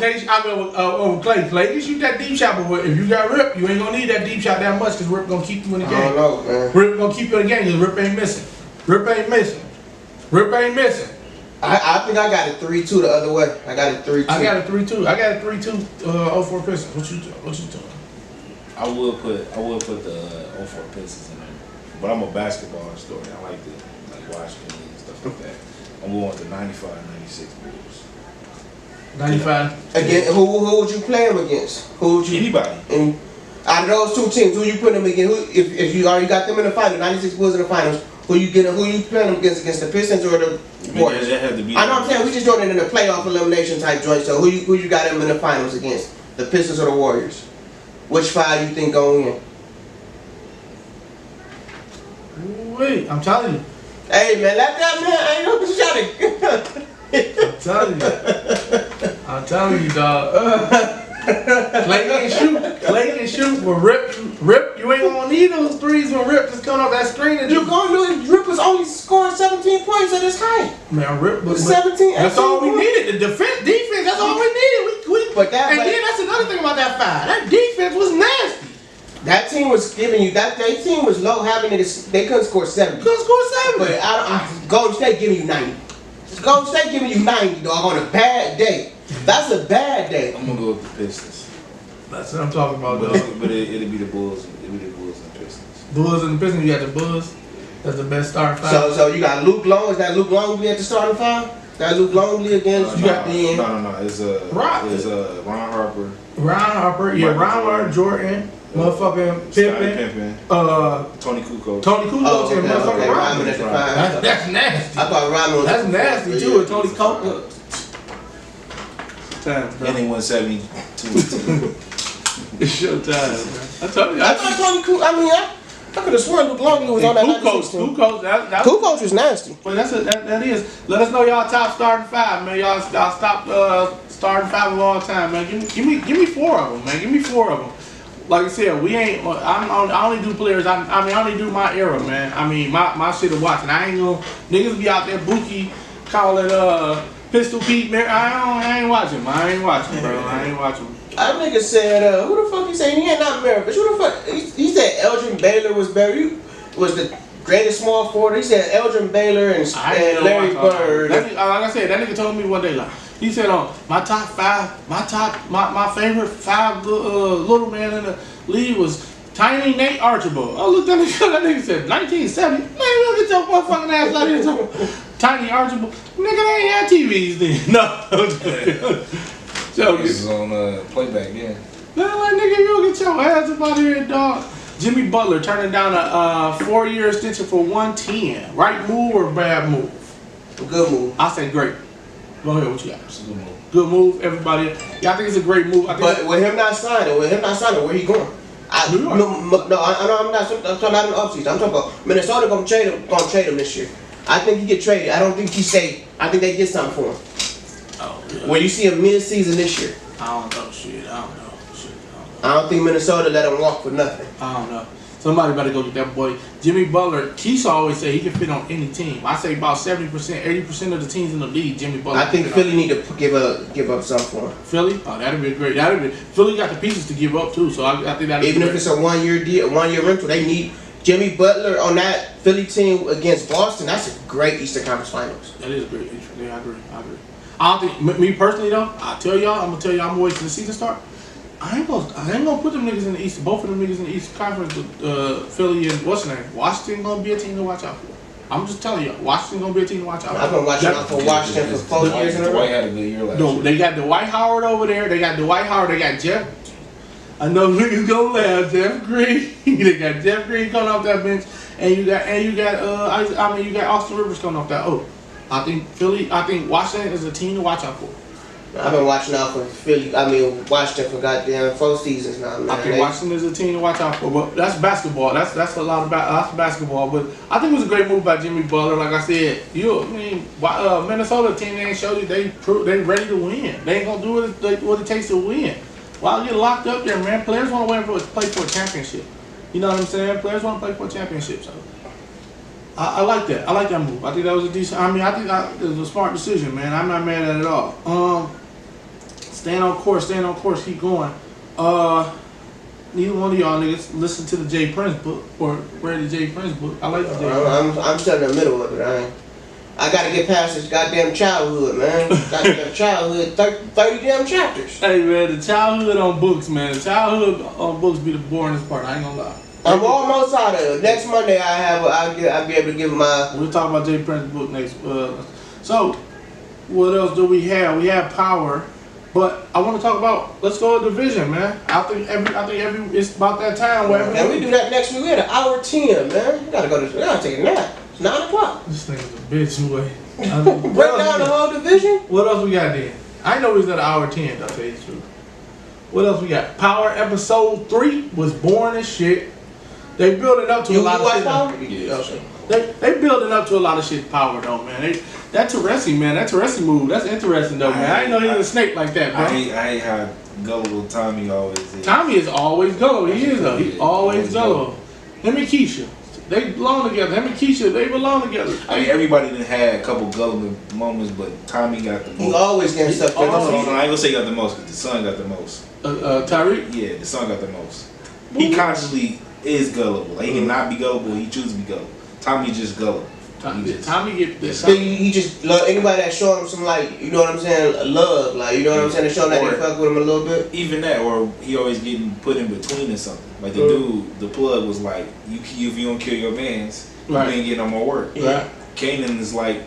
Speaker 1: over Clay. Clay can shoot that deep shot, but if you got Rip, you ain't gonna need that deep shot that much, because Rip gonna keep you in the game.
Speaker 2: I don't know, man.
Speaker 1: Rip gonna keep you in the game because Rip ain't missing. Rip ain't missing.
Speaker 2: I think I got it 3-2 the other way. I got it 3-2.
Speaker 1: I got it 3-2. 04 Pistons. What you doing?
Speaker 3: I would put the 04 Pistons in there, but I'm a basketball historian. I like Washington and stuff like that. I'm going with the 95-96 Bulls.
Speaker 1: 95.
Speaker 2: Again, who would you play them against?
Speaker 3: Anybody.
Speaker 2: And out of those two teams, who you putting them against? If you already got them in the finals, 96 Bulls in the finals. Who you playing them against the Pistons or the Warriors? I know what I'm saying, we just doing it in the playoff elimination type joint. So who you got them in the finals against? The Pistons or the Warriors? Which 5 you think going in?
Speaker 1: Wait, I'm telling you.
Speaker 2: Hey man, let that man. I ain't no shot.
Speaker 1: I'm telling you, dog. Clay can shoot, but Rip, you ain't gonna need those threes when Rip just coming off that screen. And
Speaker 2: you're gonna do Rip was only scoring 17 points at his height.
Speaker 1: Man, Rip was
Speaker 2: 17.
Speaker 1: That's all we needed. The defense, that's all we needed. Then that's another thing about that 5. That defense was nasty.
Speaker 2: That team was giving you that. Their team was low, having it. They couldn't score 70. But Golden State giving you 90. Golden State giving you 90, dog, on a bad day. That's a bad day.
Speaker 3: I'm gonna go with the Pistons.
Speaker 1: That's what I'm talking about, though.
Speaker 3: But it'll be the Bulls. It'll be the Bulls and the Pistons.
Speaker 1: Bulls and the Pistons. You got the Bulls. That's the best starting 5.
Speaker 2: So you got Luke Long. Is that Luke Longley at the starting 5? That Luke Longley against you got the end.
Speaker 3: No. It's Ron Harper.
Speaker 1: Yeah, Ron Harper, Jordan. Motherfucking Pippen,
Speaker 3: Tony Kukoc.
Speaker 2: Okay, Ryman at the 5.
Speaker 1: That's nasty.
Speaker 2: I thought Ryman was.
Speaker 1: That's nasty too with Tony Kukoc. time, bro.
Speaker 3: And they won 72.
Speaker 1: It's your time, man. I told you.
Speaker 2: I thought Tony Kukoc. I mean, I could have sworn Luke Longley was on that 96 team. Kukoc was nasty.
Speaker 1: But that is. Let us know y'all top starting five, man. Y'all stop starting five of all time, man. Give me 4 of them, man. Give me 4 of them. Like I said, we ain't. I only do players. I only do my era, man. I mean, my shit to watch, and I ain't gonna niggas be out there Buki calling Pistol Pete. Man, I ain't watching. I ain't watching, bro. I ain't watching.
Speaker 2: That nigga said, who the fuck he saying? He ain't not married, but who the fuck? He said Elgin Baylor was the greatest small forward. He said Elgin Baylor and Larry Bird.
Speaker 1: Like I said, that nigga told me one day, like, he said, my top 5, my favorite 5 little man in the league was Tiny Nate Archibald. I looked at that nigga said, 1970? Man, look at your motherfucking ass like this. Tiny Archibald. Nigga, they ain't had TVs then. No. So,
Speaker 3: this is on playback, yeah.
Speaker 1: Man, like, nigga, you get your ass up out of here, dog. Jimmy Butler turning down a 4-year extension for $110. Right move or bad move?
Speaker 2: Good move.
Speaker 1: I say great. Go ahead, what you got?
Speaker 3: It's a good move.
Speaker 1: Good move, everybody. Yeah, I think it's a great move.
Speaker 2: But with him not signing, where he going? I'm not talking about in the offseason. I'm talking about Minnesota gonna trade him this year. I think he get traded. I don't think he stay. I think they get something for him.
Speaker 1: Oh, yeah.
Speaker 2: Where you see him mid-season this year.
Speaker 1: I don't know.
Speaker 2: I don't think Minnesota let him walk for nothing.
Speaker 1: I don't know. Somebody better go get that boy. Jimmy Butler, Keisha always say he can fit on any team. I say about 70%, 80% of the teams in the league, Jimmy Butler.
Speaker 2: I think Philly need to give up something for him.
Speaker 1: Philly? Oh, that'd be great. Philly got the pieces to give up too, so I think that'd be
Speaker 2: Even
Speaker 1: great.
Speaker 2: if it's a 1-year deal, 1-year rental, they need Jimmy Butler on that Philly team against Boston. That's a great Eastern Conference Finals.
Speaker 1: That is great. Yeah, I agree. I don't think, me personally though, I'm gonna tell y'all, I'm gonna wait till the season start. I ain't gonna put them niggas in the East. Both of them niggas in the East Conference with Philly and what's the name? Washington gonna be a team to watch out for. I'm just telling you, Washington gonna be a team to watch out for.
Speaker 2: I've been watching out for Washington for 4 years in a row.
Speaker 3: Dwight had a good year last year.
Speaker 1: They got Dwight Howard over there. They got Jeff. I know niggas gonna laugh. Jeff Green. They got Jeff Green coming off that bench, and you got Austin Rivers coming off that. I think Washington is a team to watch out for.
Speaker 2: I've been watching out for Washington for goddamn 4 seasons now, man.
Speaker 1: I think Washington is a team to watch out for. But that's basketball. That's a lot of that's basketball. But I think it was a great move by Jimmy Butler. Like I said, Minnesota team, they ain't showed you they ready to win. They ain't gonna do what it takes to win. While you're locked up there, man, players want to play for a championship. You know what I'm saying? Players want to play for a championship. So I like that. I like that move. I think that was a decent. I think it was a smart decision, man. I'm not mad at it at all. Staying on course, keep going. Neither one of y'all niggas listen to the Jay Prince book or read the Jay Prince book. I like the Jay Prince.
Speaker 2: I'm still in the middle of it. I gotta get past this goddamn childhood, man. Goddamn childhood, 30 damn chapters.
Speaker 1: Hey man, the childhood on books, man. The childhood on books be the boringest part. I ain't gonna lie.
Speaker 2: I'm almost out of it. Next Monday I'll be able to give my.
Speaker 1: We'll talk about Jay Prince's book next. So, what else do we have? We have power. But I want to talk about, let's go to division, man. I think it's about that time where
Speaker 2: and we do that next week. We had an hour 10, man. We gotta take a nap. It's 9 o'clock.
Speaker 1: This thing's a bitch, boy.
Speaker 2: Break down the whole division.
Speaker 1: What else we got then? I know it's at an hour 10, I'll tell you the truth. What else we got? Power episode 3 was boring as shit. They building up to a lot of shit.
Speaker 2: Power?
Speaker 1: Yeah. Okay. They building up to a lot of shit. Power though, man. That Teresi, man. That Teresi move. That's interesting though, man. I didn't know he was a snake like that, bro.
Speaker 3: I hate how gullible Tommy always is.
Speaker 1: Tommy is always gullible. He is though. He's always gullible. Him and Keisha, they belong together. Him and Keisha, they belong together.
Speaker 3: I mean, everybody done had a couple gullible moments, but Tommy got the most.
Speaker 2: He always getting stuff.
Speaker 3: No, I ain't gonna say he got the most, because the son got the most.
Speaker 1: Tyreek?
Speaker 3: Yeah, the son got the most. He consciously is gullible. Like, he cannot be gullible. He chooses to be gullible. Tommy's just gullible.
Speaker 1: Tommy get this.
Speaker 2: He just love anybody that showing him some, like, you know what I'm saying, love, like, you know what I'm saying, they showing that they fuck with him a little bit.
Speaker 3: Even that, or he always getting put in between or something. Like the dude, the plug was like, if you don't kill your mans, you ain't getting no more work.
Speaker 2: Right.
Speaker 3: Kanan is like,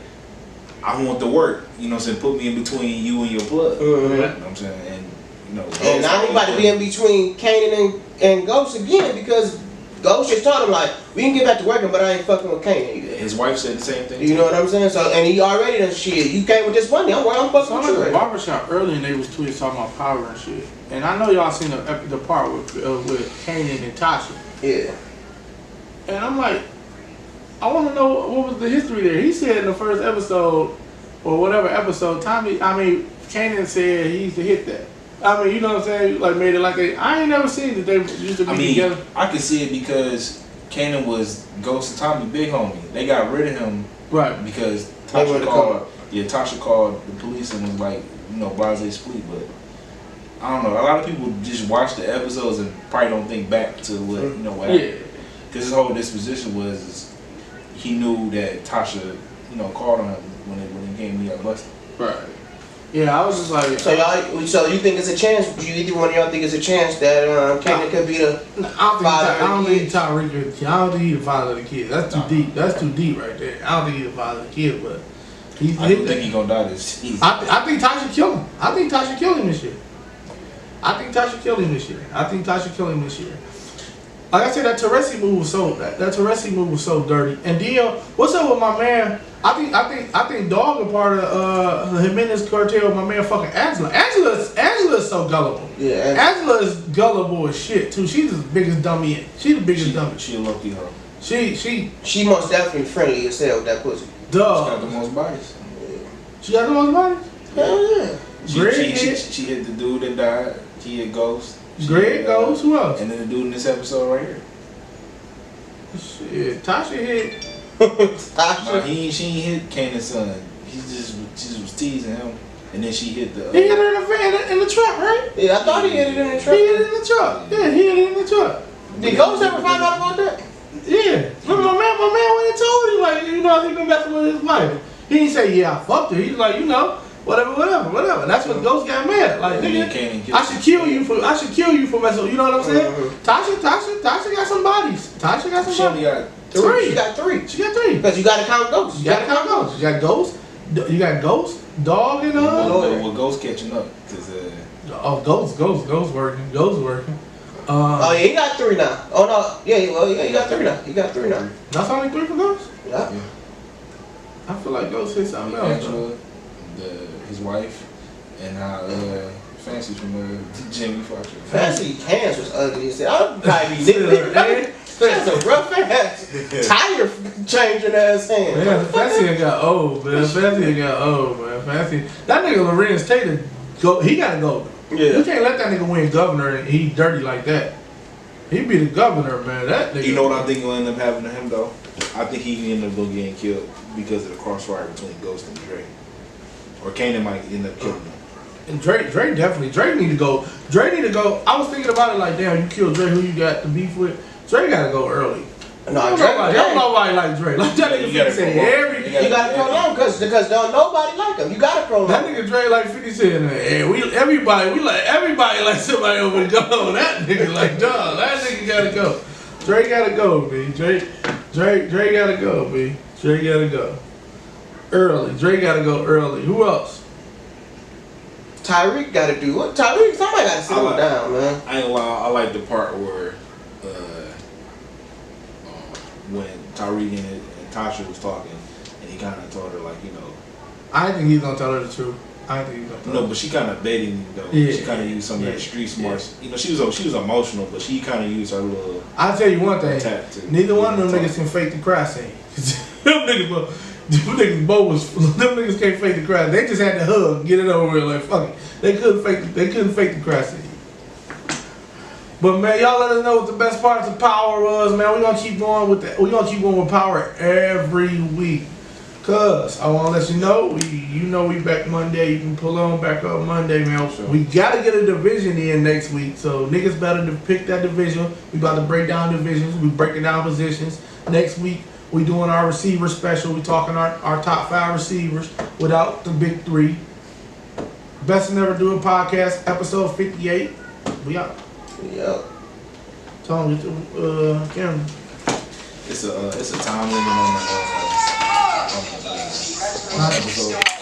Speaker 3: I want the work. You know what I'm saying? Put me in between you and your plug.
Speaker 2: Mm-hmm.
Speaker 3: You know what I'm saying? And
Speaker 2: now he about to be in between Kanan and Ghost again, because Ghost just told him like, we can get back to working, but I ain't fucking with Kanan.
Speaker 3: His wife said the same thing.
Speaker 2: You know what I'm saying? So, and he already done shit. You came with this money. I'm fucking
Speaker 1: So
Speaker 2: with
Speaker 1: I'm
Speaker 2: you.
Speaker 1: at the barbershop early and they was tweeting talking about power and shit. And I know y'all seen the part with Kanan and Tasha.
Speaker 2: Yeah.
Speaker 1: And I'm like, I want to know what was the history there. He said in the first episode, or whatever episode, Kanan said he used to hit that. I mean, you know what I'm saying? Like, made it like I ain't never seen that they used to be together.
Speaker 3: I can see it because Kanan was Ghost and Tommy big homie. They got rid of him because Tasha called the police and was like, blase split. But I don't know. A lot of people just watch the episodes and probably don't think back to what what happened. Because his whole disposition was he knew that Tasha called on him when the game got busted.
Speaker 1: Right. Yeah, I was just like.
Speaker 2: So you think it's a chance? Do either one of y'all think it's a chance that Kanan could be the father?
Speaker 1: I don't think Tyreek. I don't think he's the father of the kid. That's too deep. That's too deep right there. I don't think he's the father of the kid, but
Speaker 3: I don't think he's gonna die this season.
Speaker 1: I think Tasha killed him. I think Tasha killed him this year. Like I said, that Teresi move was so dirty. And then what's up with my man? I think Dog a part of the Jimenez cartel. My man fucking Angela. Angela is so gullible.
Speaker 2: Yeah.
Speaker 1: Angela is gullible as shit too. She's the biggest dummy. She's the biggest dummy.
Speaker 3: She a lucky hoe.
Speaker 2: She most definitely friendly as hell with that pussy.
Speaker 3: She got the most bodies.
Speaker 1: She got the most bodies?
Speaker 2: Hell yeah.
Speaker 3: She hit the dude that died. She hit Ghost.
Speaker 1: Ghost. Who else?
Speaker 3: And then the dude in this episode right here.
Speaker 1: Shit, Tasha hit.
Speaker 3: Nah, she ain't hit Kanan's son. She just was teasing him, and then she hit the.
Speaker 1: He hit her in the van in the truck, right?
Speaker 2: Yeah, I thought he hit it in the truck.
Speaker 1: He hit it in the truck. Yeah, he hit it in the truck.
Speaker 2: Did Ghost ever find out about that?
Speaker 1: Yeah. Remember my man went and told him, like, he been messing with his wife. He didn't say, yeah, I fucked her. He's like, whatever. And that's when Ghost got mad. Like, nigga, I should kill you for messing with, you know what I'm saying? Tasha got some bodies.
Speaker 3: She only got
Speaker 2: three. She got three. Because you gotta count Ghost.
Speaker 1: You got Ghost, Dog, and
Speaker 3: well, Ghost catching up because
Speaker 1: Ghost working.
Speaker 2: Oh yeah, he got three now. Oh no, yeah, he got three now.
Speaker 1: That's only three for Ghost?
Speaker 2: Yeah.
Speaker 1: I feel like Ghost hit something else.
Speaker 3: Angela, his wife, and Fancy from Jimmy Foster.
Speaker 2: Fancy hands was ugly as hell. I'm probably nigga. That's a rough ass, tire changing ass hand.
Speaker 1: Yeah, Fancy got old, man. Fancy. That nigga Lorenz Taylor, he gotta go.
Speaker 2: Yeah.
Speaker 1: You can't let that nigga win governor and he dirty like that. He be the governor, man. That nigga.
Speaker 3: You know what I think will end up happening to him though? I think he end up getting killed because of the crossfire between Ghost and Dre. Or Kanan might end up killing him.
Speaker 1: And Drake definitely. Drake need to go. I was thinking about it like, damn, you killed Drake, who you got the beef with? Drake gotta go early.
Speaker 2: No,
Speaker 1: don't nobody like Drake. Like that nigga 50 Cent.
Speaker 2: You gotta prolong because don't nobody like him. You gotta prolong.
Speaker 1: That nigga Drake like 50 Cent. Hey, everybody like somebody over to go. That nigga like dog. That nigga gotta go. Drake gotta go, B. Drake gotta go, B. Drake gotta go. Early. Drake gotta go early. Who else?
Speaker 2: Tyreek gotta do what? Tyreek, somebody gotta sit him down, man.
Speaker 3: I ain't lie. I like the part where when Tyreek and Tasha was talking, and he kind of told her
Speaker 1: I think he's gonna tell her the truth.
Speaker 3: No, but she kind of baited him though.
Speaker 1: Yeah.
Speaker 3: She kind of used some of that street smarts. Yeah. She was emotional, but she kind of used her little.
Speaker 1: I'll tell you one thing. Neither one of them niggas can fake the cry scene. them niggas can't fake the cry. They just had to hug, get it over with. Like fuck it. They couldn't fake the cry scene. But man, y'all let us know what the best parts of Power was, man. We're gonna keep going with that. We're gonna keep going with Power every week. Cause I wanna let you know, we back Monday. You can pull on back up Monday, man.
Speaker 3: Sure.
Speaker 1: We gotta get a division in next week. So niggas better to pick that division. We about to break down divisions. We breaking down positions. Next week, we doing our receiver special. We talking our top 5 receivers without the big 3. Best to Never Do a Podcast, episode 58. We out.
Speaker 2: Yep.
Speaker 1: Tell him, Cameron.
Speaker 3: It's a time limit on the episode.